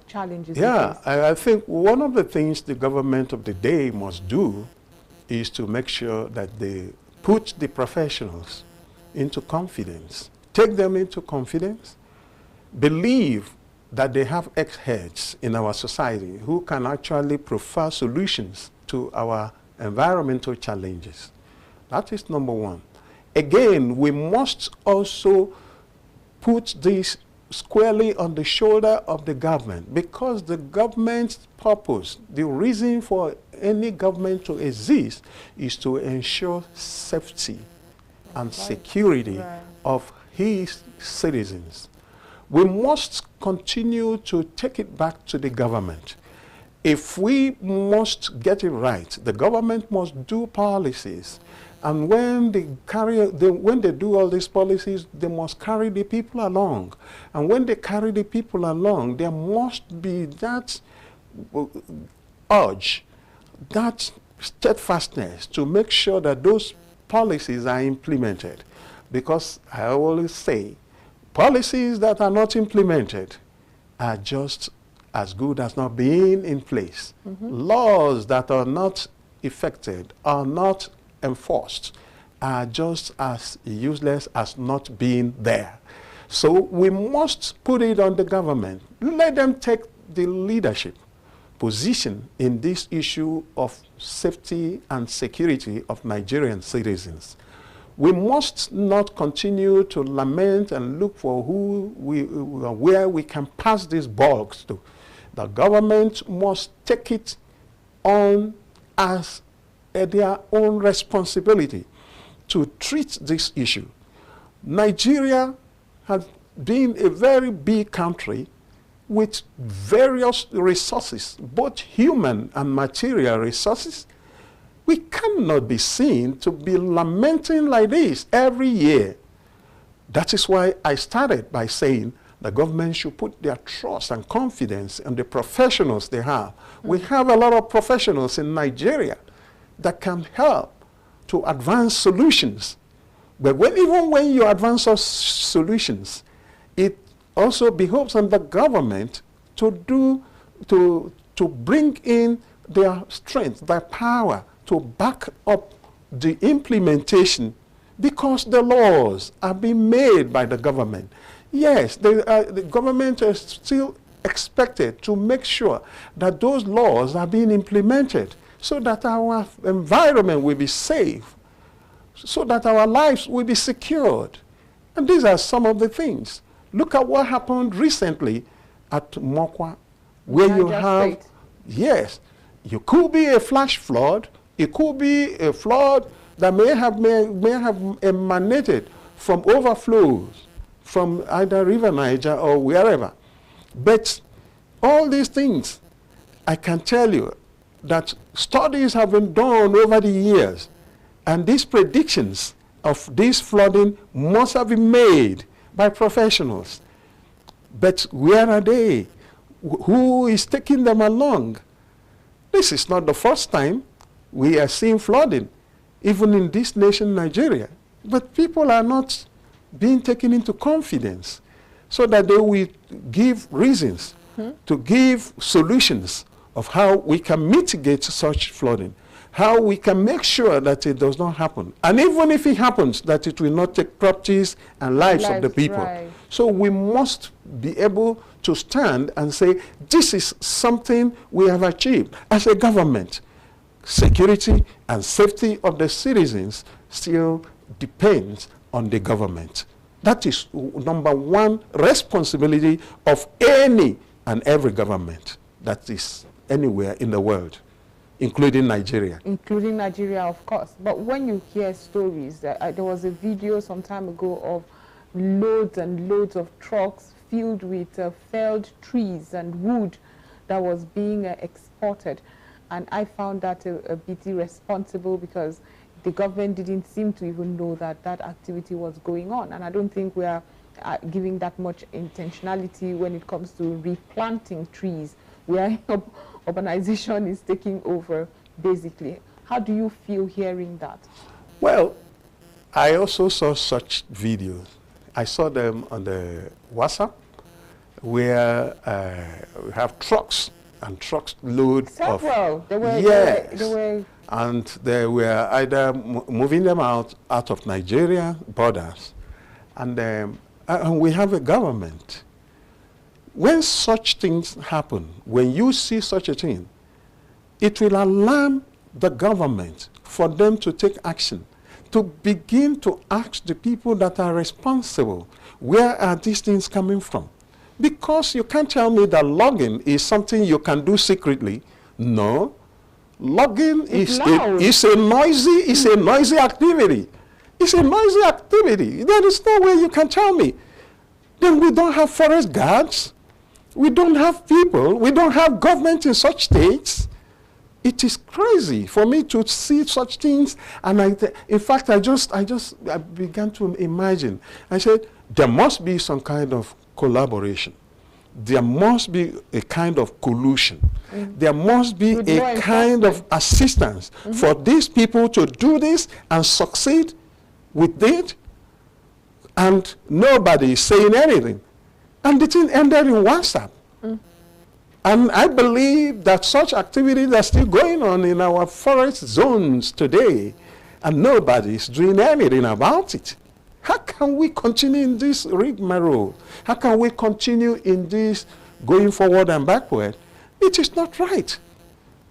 challenges? Yeah, I think one of the things the government of the day must do is to make sure that they put the professionals into confidence, take them into confidence, believe that they have ex-heads in our society who can actually provide solutions to our environmental challenges. That is number one. Again, we must also put this squarely on the shoulder of the government, because the government's purpose, the reason for any government to exist, is to ensure safety and security of his citizens. We must continue to take it back to the government. If we must get it right, the government must do policies And when they when they do all these policies, they must carry the people along. And when they carry the people along, there must be that urge, that steadfastness to make sure that those policies are implemented. Because I always say, policies that are not implemented are just as good as not being in place. Laws that are not effected, are not enforced, are just as useless as not being there. So we must put it on the government. Let them take the leadership position in this issue of safety and security of Nigerian citizens. We must not continue to lament and look for where we can pass these bugs to. The government must take it on as their own responsibility to treat this issue. Nigeria has been a very big country with various resources, both human and material resources. We cannot be seen to be lamenting like this every year. That is why I started by saying the government should put their trust and confidence in the professionals they have. We have a lot of professionals in Nigeria that can help to advance solutions. But even when you advance those solutions, it also behoves on the government to bring in their strength, their power to back up the implementation, because the laws are being made by the government. Yes, the government is still expected to make sure that those laws are being implemented so that our environment will be safe, so that our lives will be secured. And these are some of the things. Look at what happened recently at Mokwa, where you have, yes, you could be a flash flood, it could be a flood that may have emanated from overflows from either River Niger or wherever. But all these things, I can tell you that studies have been done over the years, and these predictions of this flooding must have been made by professionals. But where are they? Who is taking them along? This is not the first time we are seeing flooding, even in this nation, Nigeria. But people are not being taken into confidence so that they will give reasons, to give solutions of how we can mitigate such flooding, how we can make sure that it does not happen. And even if it happens, that it will not take properties and lives of the people. Right. So we must be able to stand and say, this is something we have achieved as a government. Security and safety of the citizens still depends on the government. That is number one responsibility of any and every government that is anywhere in the world, including Nigeria. Including Nigeria, of course. But when you hear stories, there was a video some time ago of loads and loads of trucks filled with felled trees and wood that was being exported. And I found that a bit irresponsible, because the government didn't seem to even know that that activity was going on. And I don't think we are giving that much intentionality when it comes to replanting trees, where urbanization is taking over, basically. How do you feel hearing that? Well, I also saw such videos. I saw them on the WhatsApp, where we have trucks and trucks load several. Of... They were, yes. They were and they were either moving them out of Nigeria borders. And we have a government. When such things happen, when you see such a thing, it will alarm the government for them to take action, to begin to ask the people that are responsible, where are these things coming from? Because you can't tell me that logging is something you can do secretly. No. Logging is a noisy activity. It's a noisy activity. There is no way you can tell me. Then we don't have forest guards. We don't have people. We don't have government in such states. It is crazy for me to see such things. And in fact, I began to imagine. I said, there must be some kind of collaboration. There must be a kind of collusion. There must be a kind of assistance for these people to do this and succeed with it. And nobody is saying anything. And the thing ended in WhatsApp. And I believe that such activities are still going on in our forest zones today, and nobody is doing anything about it. How can we continue in this rigmarole? How can we continue in this going forward and backward? It is not right.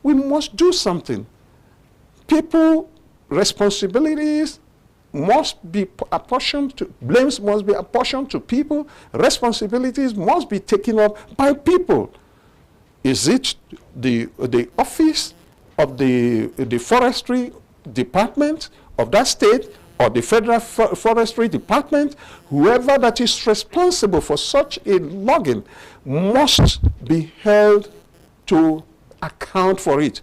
We must do something. People, responsibilities must be apportioned to, blames must be apportioned to people, responsibilities must be taken up by people. Is it the office of the forestry department of that state or the federal forestry department? Whoever that is responsible for such a logging must be held to account for it.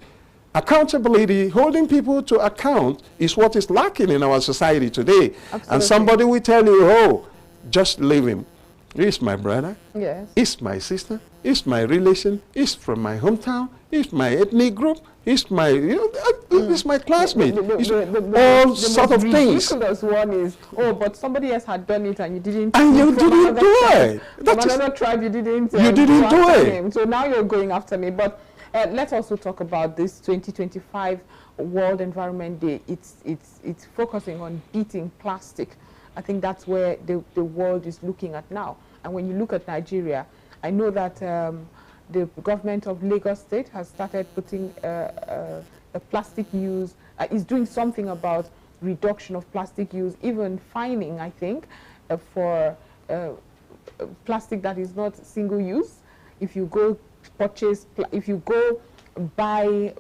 Accountability, holding people to account, is what is lacking in our society today. Absolutely. And somebody will tell you, oh, just leave him. He's my brother. Yes. He's my sister. He's my relation. He's from my hometown. He's my ethnic group. He's my, he's my classmate. All sort of things. The ridiculous one is, oh, but somebody else had done it and you didn't. And you didn't do it. From another tribe, you didn't. You didn't do it. Him. So now you're going after me. But let's also talk about this 2025 World Environment Day. It's focusing on beating plastic. I think that's where the world is looking at now. And when you look at Nigeria, I know that the government of Lagos State has started putting a plastic use, is doing something about reduction of plastic use, even fining, I think, for plastic that is not single use. If you go purchase, if you go buy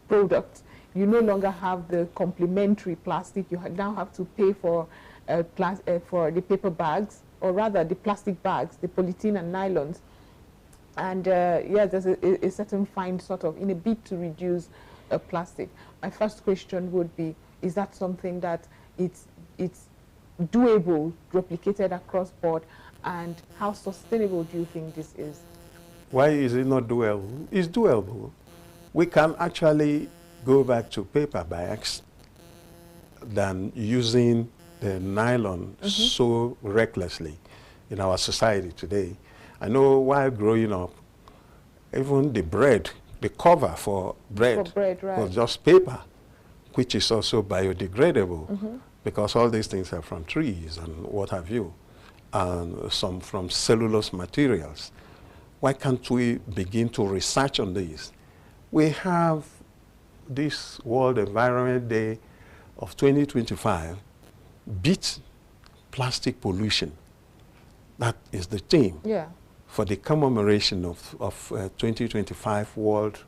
products, you no longer have the complementary plastic. You now have to pay for the paper bags, or rather the plastic bags, the polythene and nylons. And yeah, there's a certain fine sort of in a bid to reduce plastic. My first question would be, is that something that it's doable, replicated across board, and how sustainable do you think this is? Why is it not doable? It's doable. We can actually go back to paper bags than using the nylon so recklessly in our society today. I know while growing up, even the bread, the cover for bread right, was just paper, which is also biodegradable, because all these things are from trees and what have you, and some from cellulose materials. Why can't we begin to research on this? We have this World Environment Day of 2025, beat plastic pollution. That is the theme for the commemoration of 2025 World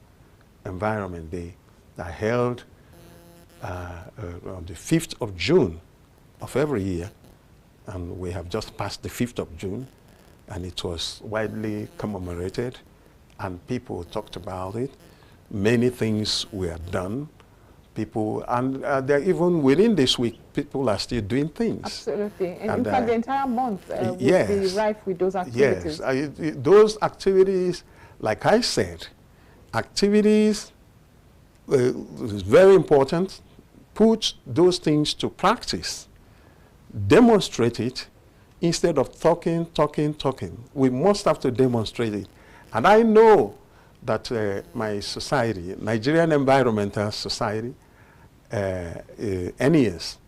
Environment Day that held on the 5th of June of every year. And we have just passed the 5th of June, and it was widely commemorated, and people talked about it. Many things were done. People, and even within this week, people are still doing things. Absolutely. And in fact, the entire month will be rife with those activities. Yes, those activities, like I said, activities is very important. Put those things to practice. Demonstrate it instead of talking. We must have to demonstrate it. And I know that my society, Nigerian Environmental Society, NES,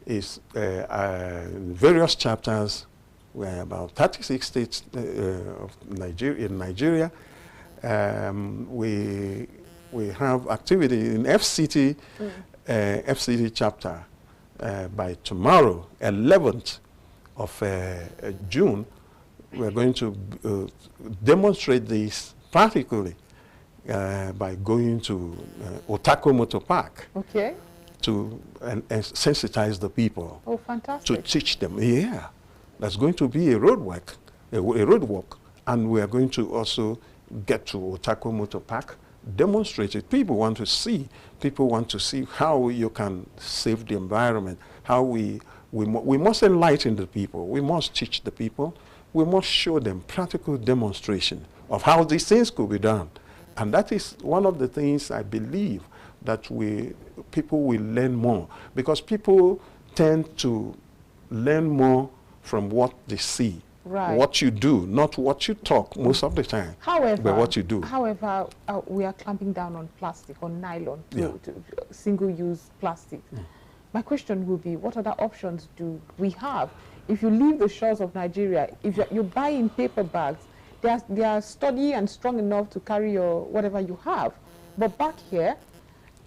is various chapters, where about 36 states of Nigeria. We have activity in FCT, FCT chapter. By tomorrow, 11th of June, we're going to demonstrate this practically by going to Otako Motor Park to sensitize the people. Oh, fantastic. To teach them. Yeah, that's going to be a roadwalk, and we are going to also get to Otako Motor Park demonstrate it. People want to see. People want to see how you can save the environment, how we must enlighten the people. We must teach the people. We must show them practical demonstration of how these things could be done. And that is one of the things I believe that people will learn more, because people tend to learn more from what they see. Right. What you do, not what you talk most of the time, but what you do. However, we are clamping down on plastic, on nylon, to single-use plastic. My question will be, what other options do we have? If you leave the shores of Nigeria, if you're buying paper bags, they are sturdy and strong enough to carry your whatever you have. But back here,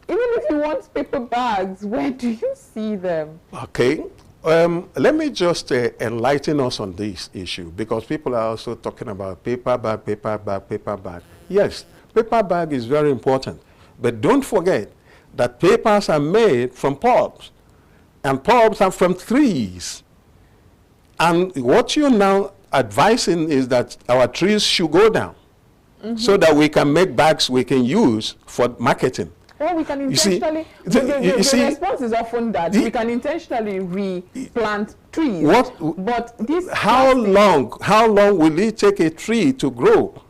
even if you want paper bags, where do you see them? Okay. Let me just enlighten us on this issue, because people are also talking about paper bag, paper bag, paper bag. Yes, paper bag is very important. But don't forget that papers are made from pulps, and pulps are from trees. And what you're now advising is that our trees should go down, so that we can make bags we can use for marketing. Well, we can intentionally, the response is often that we can intentionally replant trees. But this how long will it take a tree to grow?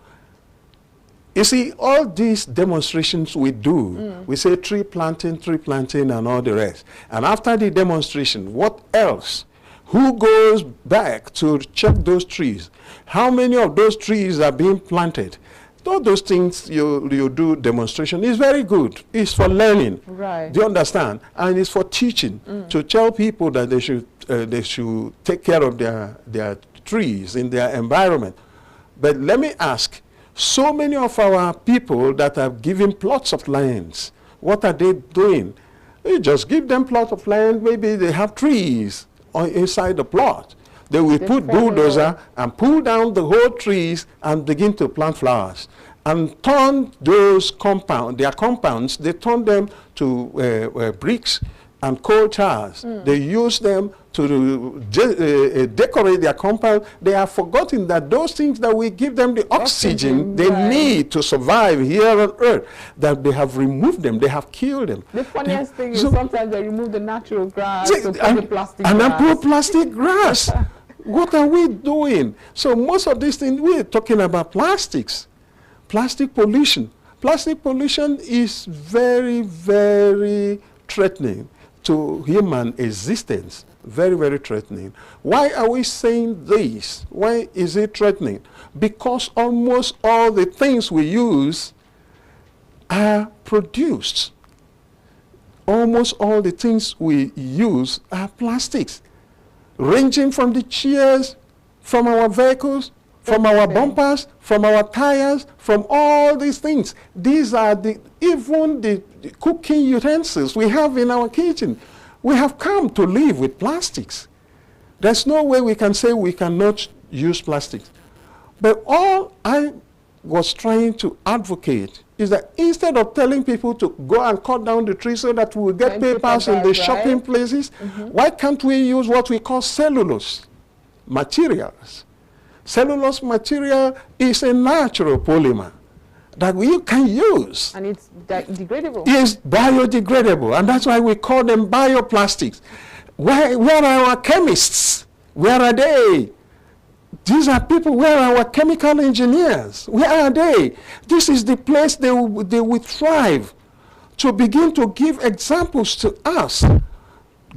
You see, all these demonstrations we do, we say tree planting, and all the rest. And after the demonstration, what else? Who goes back to check those trees? How many of those trees are being planted? All those things you do demonstration is very good. It's for learning. Right. Do you understand? And it's for teaching, to tell people that they should take care of their trees in their environment. But let me ask, so many of our people that are given plots of lands, what are they doing? You just give them plots of land, maybe they have trees inside the plot. They will put bulldozer and pull down the whole trees and begin to plant flowers, and turn those their compounds, they turn them to bricks and coal tars. They use them to decorate their compound. They have forgotten that those things that we give them the oxygen they need to survive here on earth, that they have removed them, they have killed them. The funniest thing is sometimes they remove the natural grass to put the plastic grass. And then put plastic grass. What are we doing? So most of these things, we're talking about plastics. Plastic pollution. Plastic pollution is very, very threatening to human existence. Very, very threatening. Why are we saying this? Why is it threatening? Because almost all the things we use are produced. Almost all the things we use are plastics, ranging from the chairs, from our vehicles, from our bumpers, from our tires, from all these things. These are even the cooking utensils we have in our kitchen. We have come to live with plastics. There's no way we can say we cannot use plastics. But all I was trying to advocate is that instead of telling people to go and cut down the trees so that we will get papers in the shopping places, why can't we use what we call cellulose materials? Cellulose material is a natural polymer that you can use. And it's degradable. It's biodegradable, and that's why we call them bioplastics. Where are our chemists? Where are they? These are people, where are our chemical engineers? Where are they? This is the place they will thrive to begin to give examples to us.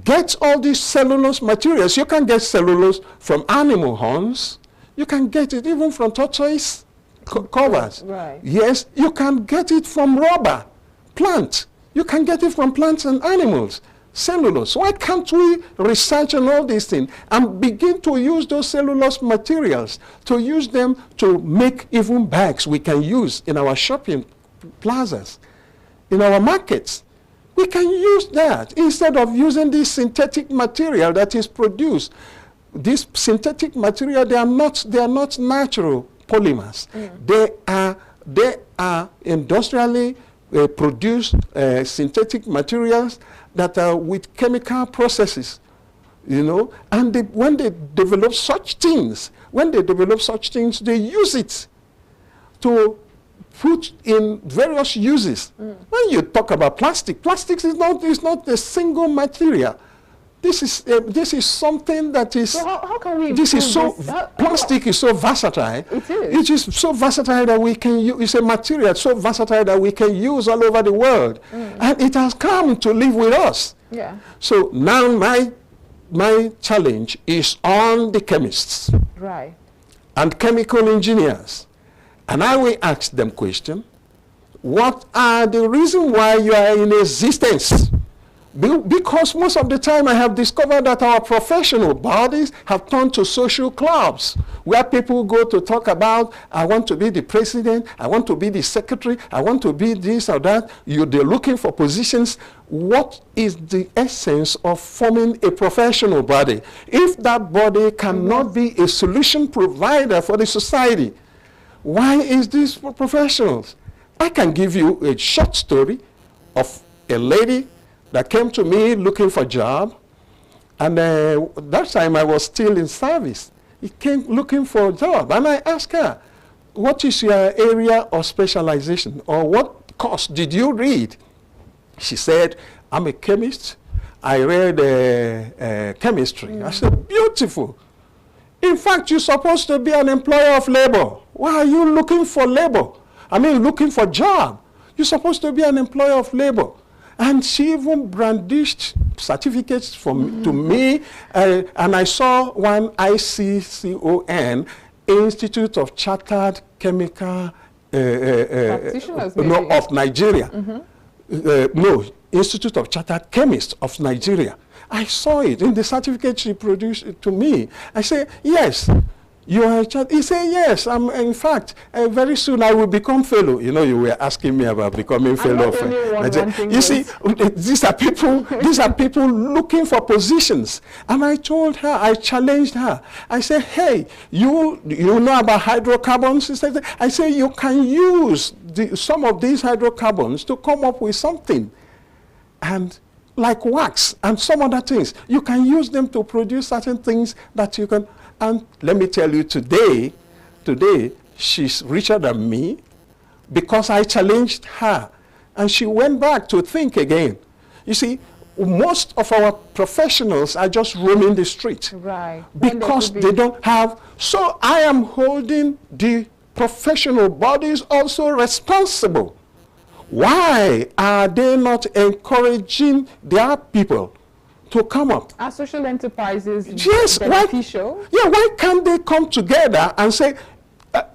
Get all these cellulose materials. You can get cellulose from animal horns. You can get it even from tortoise covers. Right. Yes, you can get it from rubber, plant. You can get it from plants and animals. Cellulose. Why can't we research on all these things and begin to use those cellulose materials, to use them to make even bags we can use in our shopping plazas, in our markets? We can use that instead of using this synthetic material that is produced. This synthetic material, they are not natural polymers. They are industrially produced synthetic materials that are with chemical processes, you know, and when they develop such things, they use it to put in various uses. When you talk about plastics is not a single material. This is something that is. So how can we? This is so. Plastic is so versatile. It is. It is so versatile that we can use. It's a material so versatile that we can use all over the world, and it has come to live with us. Yeah. So now my challenge is on the chemists Right. and chemical engineers, and I will ask them question: what are the reasons why you are in existence? Because most of the time I have discovered that our professional bodies have turned to social clubs where people go to talk about, I want to be the president, I want to be the secretary, I want to be this or that. They're looking for positions. What is the essence of forming a professional body? If that body cannot be a solution provider for the society, why is this for professionals? I can give you a short story of a lady that came to me looking for a job, and that time I was still in service. He came looking for a job, and I asked her, what is your area of specialization, or what course did you read? She said, I'm a chemist. I read chemistry. I said, beautiful. In fact, you're supposed to be an employer of labor. Why are you looking for labor? I mean, looking for job. You're supposed to be an employer of labor. And she even brandished certificates to me, and I saw one ICCON, Institute of Chartered Chemical Practitioners, of Nigeria. No, Institute of Chartered Chemists of Nigeria. I saw it in the certificate she produced to me. I said, yes. You are a child. He said, yes, in fact, very soon I will become fellow. You know, you were asking me about becoming fellow. You see, these are people looking for positions. And I told her, I challenged her. I said, hey, you know about hydrocarbons? I said, you can use some of these hydrocarbons to come up with something. And like wax and some other things. You can use them to produce certain things that you can. And let me tell you, today, she's richer than me because I challenged her. And she went back to think again. You see, most of our professionals are just roaming the street. Right. Because they don't have. So I am holding the professional bodies also responsible. Why are they not encouraging their people to come up? Are social enterprises beneficial? Why can't they come together and say,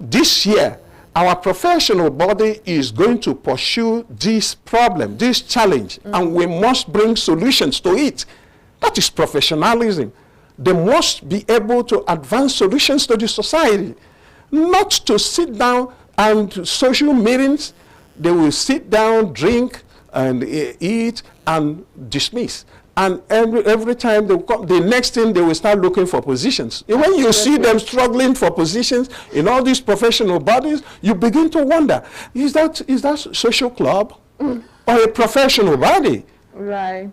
this year, our professional body is going to pursue this problem, this challenge, and we must bring solutions to it. That is professionalism. They must be able to advance solutions to the society, not to sit down and social meetings. They will sit down, drink, and eat, and dismiss. And every time they come, the next thing they will start looking for positions. And when you see them struggling for positions in all these professional bodies, you begin to wonder, is that social club or a professional body? Right.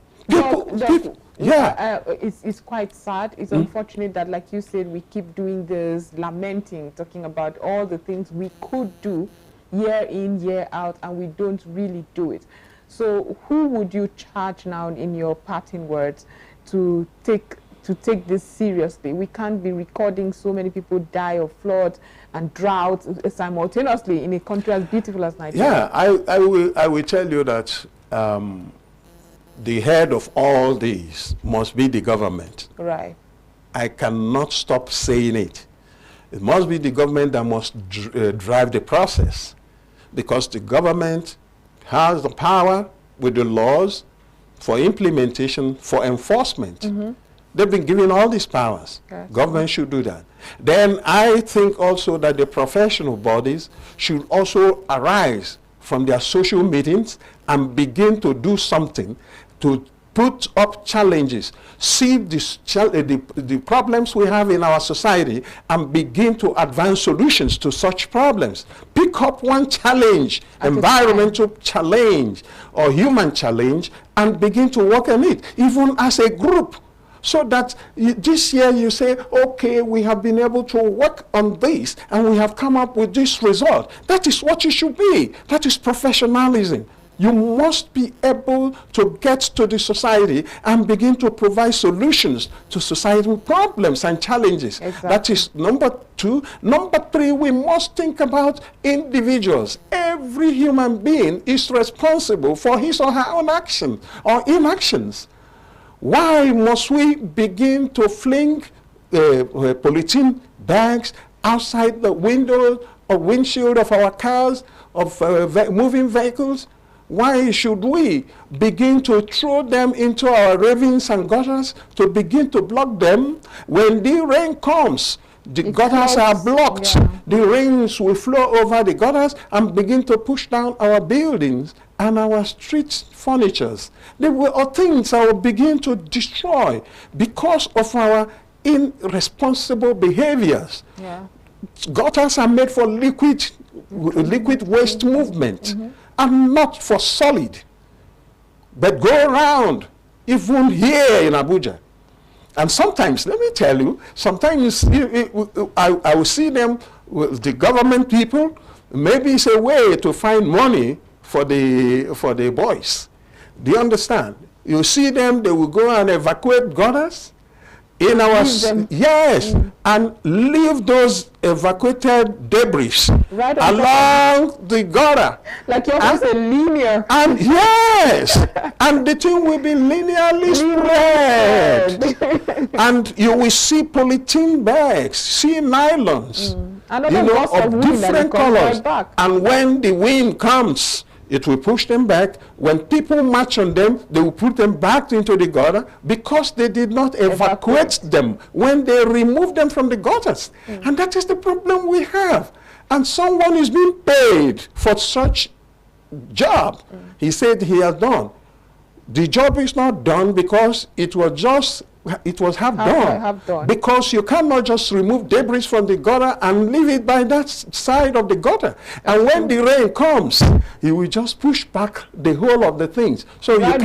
It's quite sad. It's unfortunate that, like you said, we keep doing this, lamenting, talking about all the things we could do year in, year out, and we don't really do it. So who would you charge now in your parting words to take this seriously? We can't be recording so many people die of flood and drought simultaneously in a country as beautiful as Nigeria. Yeah, I will tell you that the head of all these must be the government. Right. I cannot stop saying it. It must be the government that must drive the process, because the government has the power with the laws for implementation, for enforcement. They've been given all these powers. Yes. Government should do that. Then I think also that the professional bodies should also arise from their social meetings and begin to do something to put up challenges, see the problems we have in our society, and begin to advance solutions to such problems. Pick up one challenge, environmental challenge or human challenge, and begin to work on it, even as a group. So that this year you say, okay, we have been able to work on this and we have come up with this result. That is what you should be. That is professionalism. You must be able to get to the society and begin to provide solutions to societal problems and challenges. Exactly. That is number 2. Number 3, we must think about individuals. Every human being is responsible for his or her own action or inactions. Why must we begin to fling polythene bags outside the window or windshield of our cars, of moving vehicles? Why should we begin to throw them into our ravines and gutters to begin to block them? When the rain comes, the gutters are blocked. Yeah. The rains will flow over the gutters and begin to push down our buildings and our street furnitures. There are things that will begin to destroy because of our irresponsible behaviors. Yeah. Gutters are made for liquid waste movement and not for solid. But go around, even here in Abuja. And sometimes, let me tell you, sometimes I will see them, the government people, maybe it's a way to find money for the boys. Do you understand? You see them, they will go and evacuate gutters in our and leave those evacuated debris Right along the gutter. Like you're just a linear. And yes, and the thing will be linearly spread. And you will see polythene bags, see nylons, of different colors. Right, and when the wind comes, it will push them back. When people march on them, they will put them back into the gutter because they did not evacuate them when they removed them from the gutters. And that is the problem we have. And someone is being paid for such job. He said he has done. The job is not done because it was half done. Because you cannot just remove debris from the gutter and leave it by that side of the gutter. And when the rain comes, you will just push back the whole of the things. So you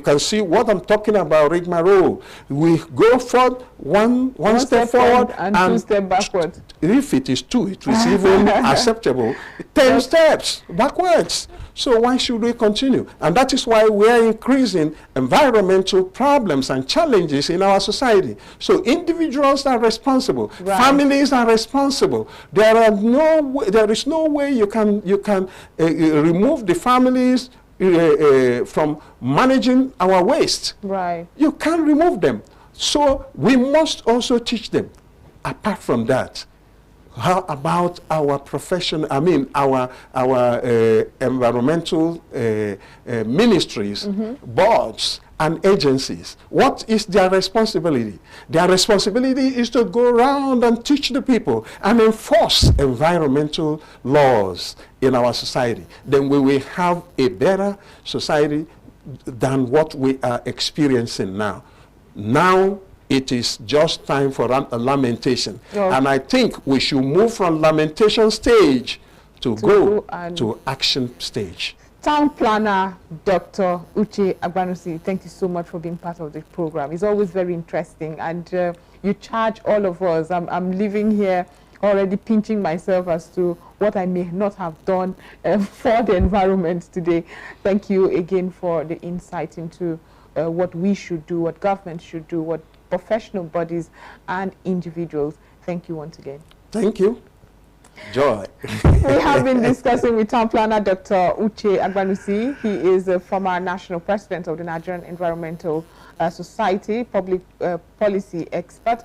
can see what I'm talking about, rigmarole. We go forward one step forward and 2 steps backward. If it is 2, it is even acceptable. 10 steps backwards. So why should we continue? And that is why we are increasing environmental problems and challenges in our society. So individuals are responsible. Right. Families are responsible. There is no way you can remove the families from managing our waste. Right. You can't remove them. So we must also teach them. Apart from that, how about our profession? I mean, our environmental ministries, boards, and agencies. What is their responsibility? Their responsibility is to go around and teach the people and enforce environmental laws in our society. Then we will have a better society than what we are experiencing now. Now, it is just time for a lamentation. And I think we should move from lamentation stage to go to action stage. Town Planner Dr. Uche Agbanusi, thank you so much for being part of the program. It's always very interesting, and you charge all of us. I'm living here already pinching myself as to what I may not have done for the environment today. Thank you again for the insight into what we should do, what government should do, what professional bodies and individuals. Thank you once again. Thank you. Joy. We have been discussing with Town Planner Dr. Uche Agbanusi. He is a former national president of the Nigerian Environmental Society, public policy expert,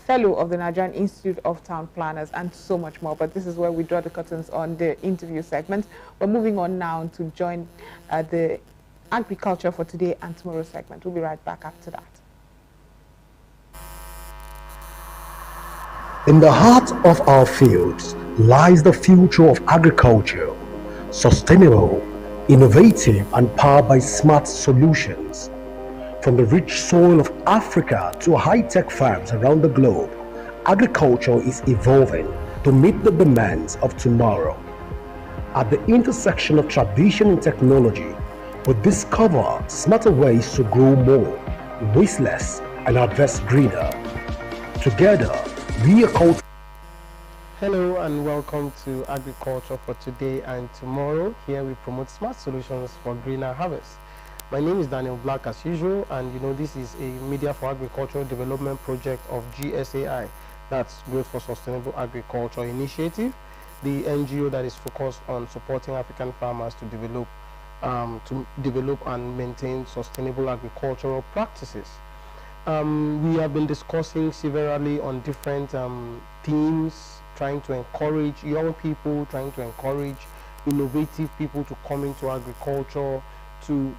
fellow of the Nigerian Institute of Town Planners, and so much more. But this is where we draw the curtains on the interview segment. We're moving on now to join the agriculture for today and tomorrow segment. We'll be right back after that. In the heart of our fields lies the future of agriculture, sustainable, innovative, and powered by smart solutions. From the rich soil of Africa to high-tech farms around the globe, agriculture is evolving to meet the demands of tomorrow. At the intersection of tradition and technology, we discover smarter ways to grow more, waste less, and harvest greener. Together, we are called. Hello and welcome to Agriculture for Today and Tomorrow. Here we promote smart solutions for greener harvest. My name is Daniel Black as usual, and this is a Media for Agricultural Development project of GSAI, that's Growth for Sustainable Agriculture Initiative, the NGO that is focused on supporting African farmers to develop and maintain sustainable agricultural practices. We have been discussing severally on different themes, trying to encourage young people, trying to encourage innovative people to come into agriculture, to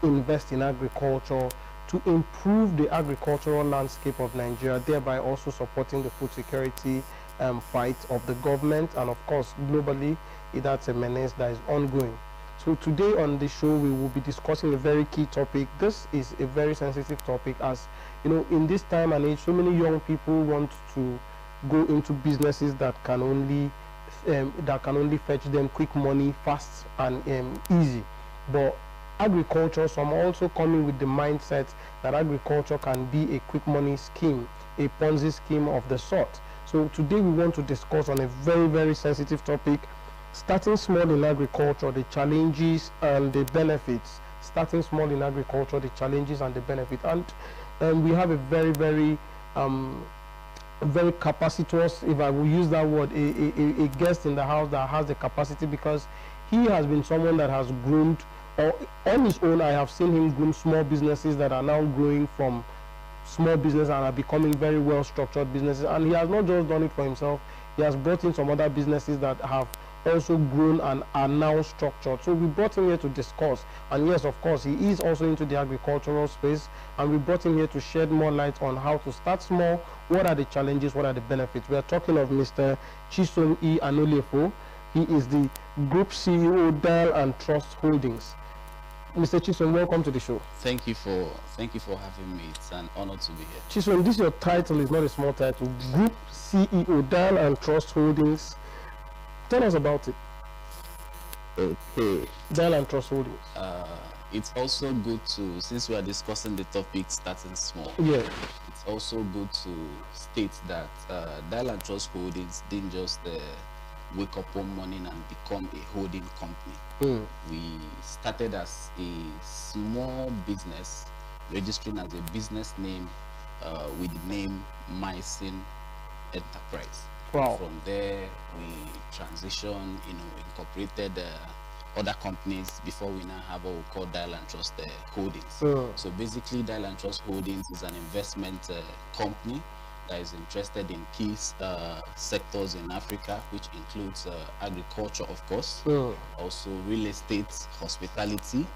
invest in agriculture, to improve the agricultural landscape of Nigeria, thereby also supporting the food security fight of the government, and of course globally that's a menace that is ongoing. So today on the show we will be discussing a very key topic. This is a very sensitive topic, as in this time and age so many young people want to go into businesses that can only fetch them quick money, fast and easy. But agriculture, some are also coming with the mindset that agriculture can be a quick money scheme, a Ponzi scheme of the sort. So today we want to discuss on a very, very sensitive topic: starting small in agriculture, the challenges and the benefits. Starting small in agriculture, the challenges and the benefit. And we have a very, very capacitous, if I will use that word, a guest in the house that has the capacity, because he has been someone that has groomed, or on his own I have seen him groom small businesses that are now growing from small business and are becoming very well structured businesses. And he has not just done it for himself, he has brought in some other businesses that have also grown and are now structured. So we brought him here to discuss, and yes, of course he is also into the agricultural space, and we brought him here to shed more light on how to start small, what are the challenges, what are the benefits. We are talking of Mr. Chisom E. Anolefo. He is the Group CEO, Dial and Trust Holdings. Mr. Chisom, welcome to the show. Thank you for having me. It's an honor to be here. Chisom, this your title is not a small title. Group CEO, Dial and Trust Holdings. Tell us about it. Okay. Dial and Trust Holdings. It's also good to, since we are discussing the topic starting small, yeah, it's also good to state that Dial and Trust Holdings didn't just wake up one morning and become a holding company. We started as a small business, registering as a business name with the name Mycin Enterprise. Wow. From there, we transitioned, incorporated other companies before we now have what we call Dial and Trust Holdings. So basically, Dial and Trust Holdings is an investment company that is interested in key sectors in Africa, which includes agriculture, of course, also real estate, hospitality,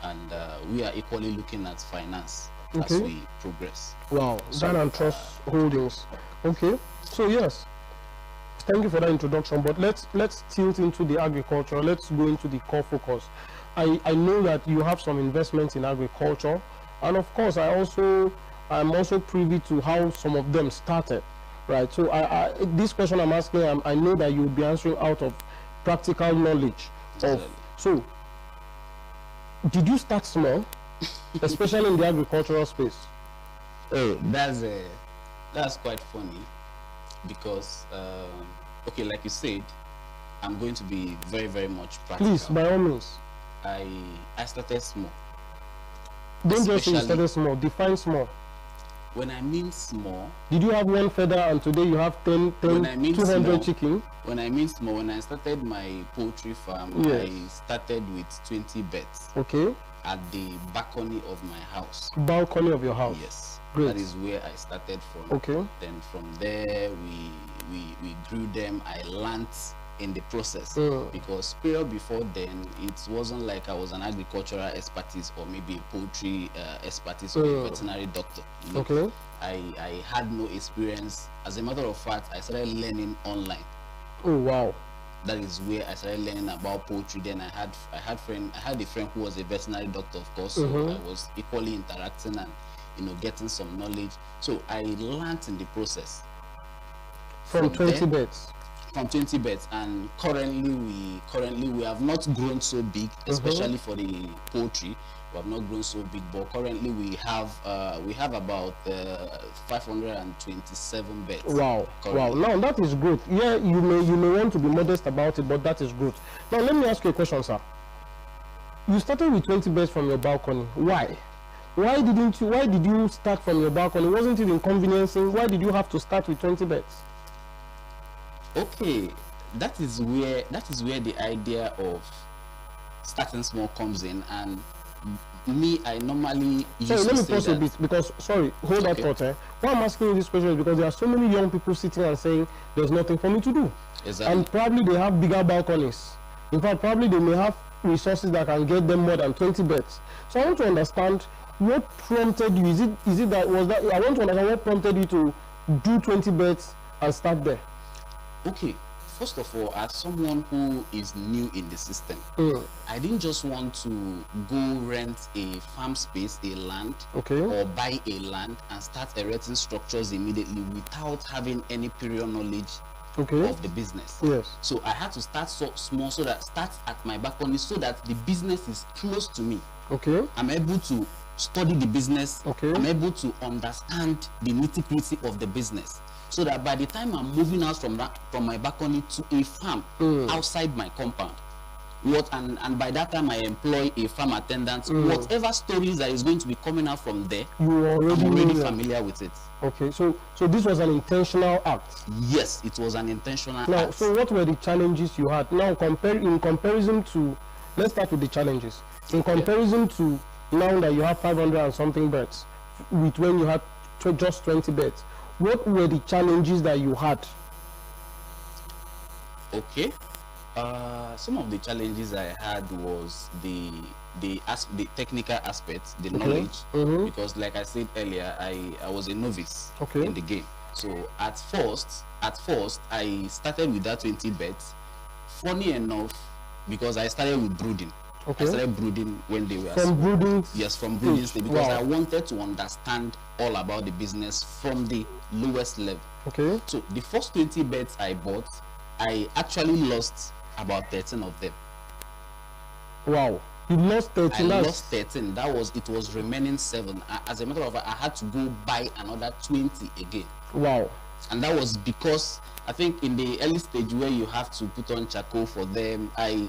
and we are equally looking at finance as we progress. Wow, Dial and Trust Holdings. Okay, so yes. Thank you for that introduction, but let's tilt into the agriculture. Let's go into the core focus. I know that you have some investments in agriculture, and of course I'm also privy to how some of them started, right? So this question I'm asking, I know that you'll be answering out of practical knowledge. So did you start small, especially in the agricultural space? Oh, that's quite funny. Because okay, like you said, I'm going to be very, very much practical. Please, by all means. I started small. Don't just say you started small, define small. When I mean small, did you have one feather and today you have 200 chicken? When I mean small, when I started my poultry farm, yes, I started with 20 birds. Okay. At the balcony of my house. Balcony of your house? Yes. Great. That is where I started from. Okay. Then from there we grew them. I learned in the process, because period before then it wasn't like I was an agricultural expertise or maybe a poultry expertise or a veterinary doctor. Okay. I had no experience. As a matter of fact, I started learning online. Oh wow. That is where I started learning about poultry. Then I had a friend who was a veterinary doctor, of course, so I was equally interacting and getting some knowledge. So I learned in the process. From 20 birds. from 20 bets, and currently we have not grown so big, especially for the poultry. We have not grown so big, but currently we have about 527 bets. Wow, currently. wow. Now that is good. Yeah, you may want to be modest about it, but that is good. Now let me ask you a question, sir. You started with 20 bets from your balcony. Why? Why did you start from your balcony? Wasn't it inconveniencing? Why did you have to start with 20 bets? Okay, that is where the idea of starting small comes in, and me, I normally used sorry, to let me say pause a that. bit, because hold that thought. Why I'm asking you this question is because there are so many young people sitting and saying there's nothing for me to do. Exactly. And probably they have bigger balconies. In fact, probably they may have resources that can get them more than 20 bets. So I want to understand what prompted you. Is it that I want to understand what prompted you to do 20 bets and start there. Okay, first of all, as someone who is new in the system, I didn't just want to go rent a farm space, a land, or buy a land and start erecting structures immediately without having any prior knowledge of the business. Yes. So I had to start so small, start at my balcony, so that the business is close to me. Okay. I'm able to study the business. Okay. I'm able to understand the nitty-gritty of the business, so that by the time I'm moving out from my balcony to a farm outside my compound, and by that time I employ a farm attendant, whatever stories that is going to be coming out from there, I'm already familiar with it. Okay, so this was an intentional act. Yes, it was an intentional act. act. So what were the challenges you had? Now in comparison to, let's start with the challenges. In comparison to now that you have 500 and something bets, with when you had just 20 bets, what were the challenges that you had? Okay. Some of the challenges I had was the technical aspects, the knowledge, because like I said earlier, I was a novice in the game. So at first I started with that 20 bets. Funny enough, because I started with brooding. I started brooding when they were from brooding. Yes, from brooding stage, because I wanted to understand all about the business from the lowest level. Okay. So the first 20 bets I bought, I actually lost about 13 of them. Wow. You lost 13. I lost 13. It was remaining 7. As a matter of fact, I had to go buy another 20 again. Wow. And that was because I think in the early stage where you have to put on charcoal for them, I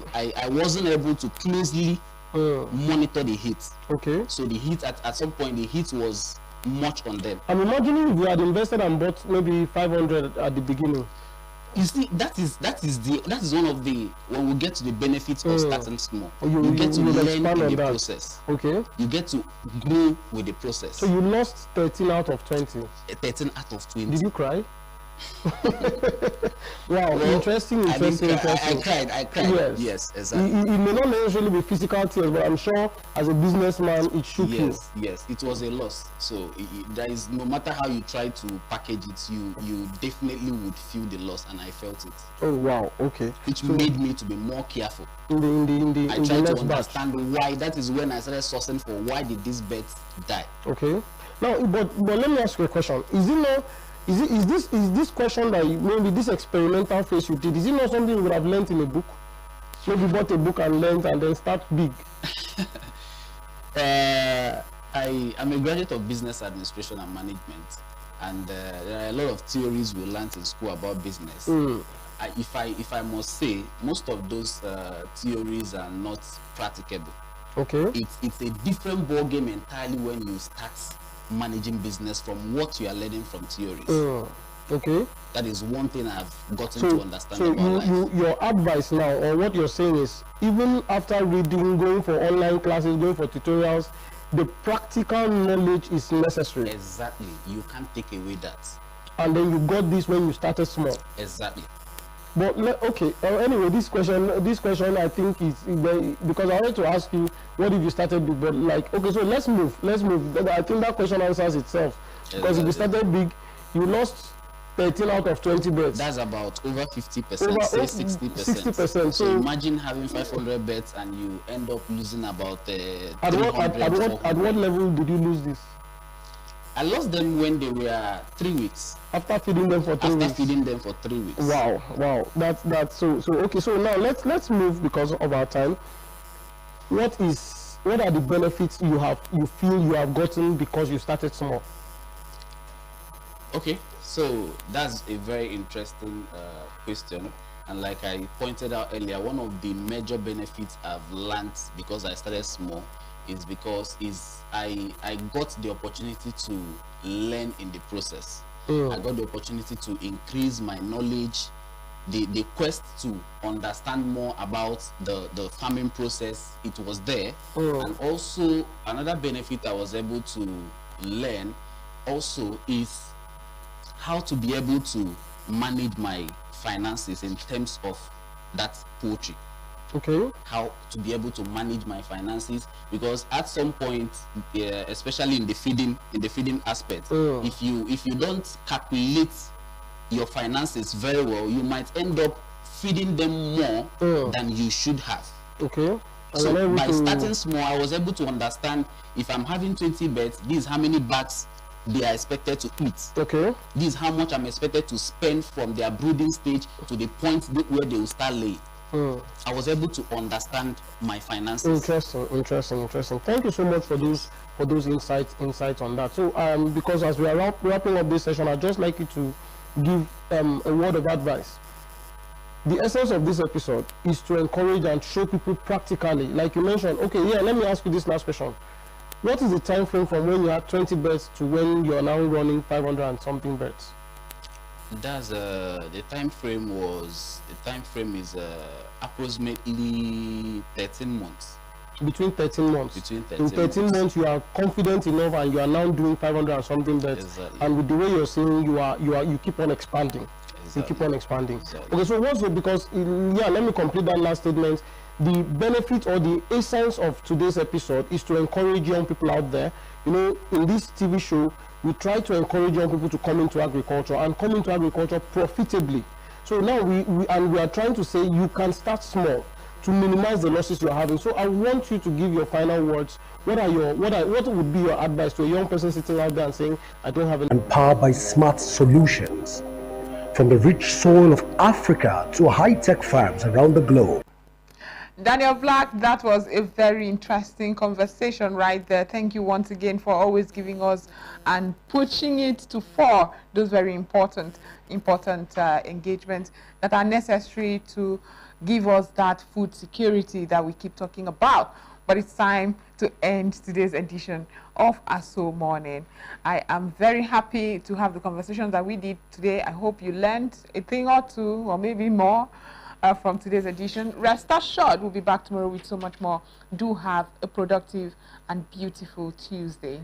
wasn't able to closely monitor the heat. Okay. So the heat at some point, the heat was much on them. I'm imagining if you had invested and bought maybe 500 at the beginning. You see, that is one of the, when we get to the benefits of starting small, you get to learn in the process. Okay. You get to grow with the process. So you lost 13 out of 20. 13 out of 20. Did you cry? Wow, well, interesting. I cried. Yes, exactly. It may not necessarily be physical tears, but I'm sure as a businessman it shook you. Yes, it was a loss. So there is, no matter how you try to package it, you definitely would feel the loss, and I felt it. Oh wow, okay. Which made me to be more careful. I tried to understand why. That is when I started sourcing for why did this bet die. Okay. Now, but let me ask you a question. Is this question that maybe this experimental phase you did, is it not something you would have learned in a book? Maybe bought a book and learned and then start big. I'm a graduate of business administration and management, and there are a lot of theories we learned in school about business. If I must say, most of those theories are not practicable. Okay. It's a different ball game entirely when you start managing business from what you are learning from theories. Okay. That is one thing I've gotten to understand about life. Your advice now, or what you're saying is, even after reading, going for online classes, going for tutorials, the practical knowledge is necessary. Exactly. You can't take away that. And then you got this when you started small. Exactly. But okay, anyway, this question I think is because I wanted to ask you what if you started big, but like, okay, so let's move. I think that question answers itself. Because if you started big, you lost 13 out of 20 bets. That's about over 50%, say 60%. So imagine having 500 bets and you end up losing about 300. At what level did you lose this? I lost them when they were 3 weeks. After feeding them for 3 weeks. After feeding them for 3 weeks. Wow, wow. That's so okay. So now let's move because of our time. What are the benefits you feel you have gotten because you started small? Okay, so that's a very interesting question, and like I pointed out earlier, one of the major benefits I've learned because I started small is because I got the opportunity to learn in the process. I got the opportunity to increase my knowledge, the quest to understand more about the farming process. It was there. And also another benefit I was able to learn also is how to be able to manage my finances in terms of that poultry. Okay. How to be able to manage my finances, because at some point, especially in the feeding aspect, if you don't calculate your finances very well, you might end up feeding them more than you should have. Okay. So by starting small, I was able to understand if I'm having 20 birds, this is how many bags they are expected to eat. Okay. This is how much I'm expected to spend from their brooding stage to the point where they will start laying. I was able to understand my finances. Interesting. Thank you so much for those insights on that. So because as we are wrapping up this session, I'd just like you to give a word of advice. The essence of this episode is to encourage and show people practically, like you mentioned. Okay, yeah, let me ask you this last question. What is the time frame from when you had 20 birds to when you are now running 500 and something birds? That's the time frame is approximately 13 months. Between 13 months. Between 13 In 13 months you are confident enough and you are now doing 500 and something birds. Exactly. And with the way you're saying, you keep on expanding. Exactly. You keep on expanding. Exactly. Okay, so let me complete that last statement. The benefit or the essence of today's episode is to encourage young people out there. You know, in this TV show, we try to encourage young people to come into agriculture and come into agriculture profitably. So now we are trying to say you can start small to minimize the losses you're having. So I want you to give your final words. What would be your advice to a young person sitting out there and saying, I don't have any... And powered by smart solutions. From the rich soil of Africa to high-tech farms around the globe. Daniel Black, that was a very interesting conversation right there. Thank you once again for always giving us and pushing it to fore those very important engagements that are necessary to give us that food security that we keep talking about. But it's time to end today's edition of Aso Morning. I am very happy to have the conversation that we did today. I hope you learned a thing or two or maybe more from today's edition. Rest assured, we'll be back tomorrow with so much more. Do have a productive and beautiful Tuesday.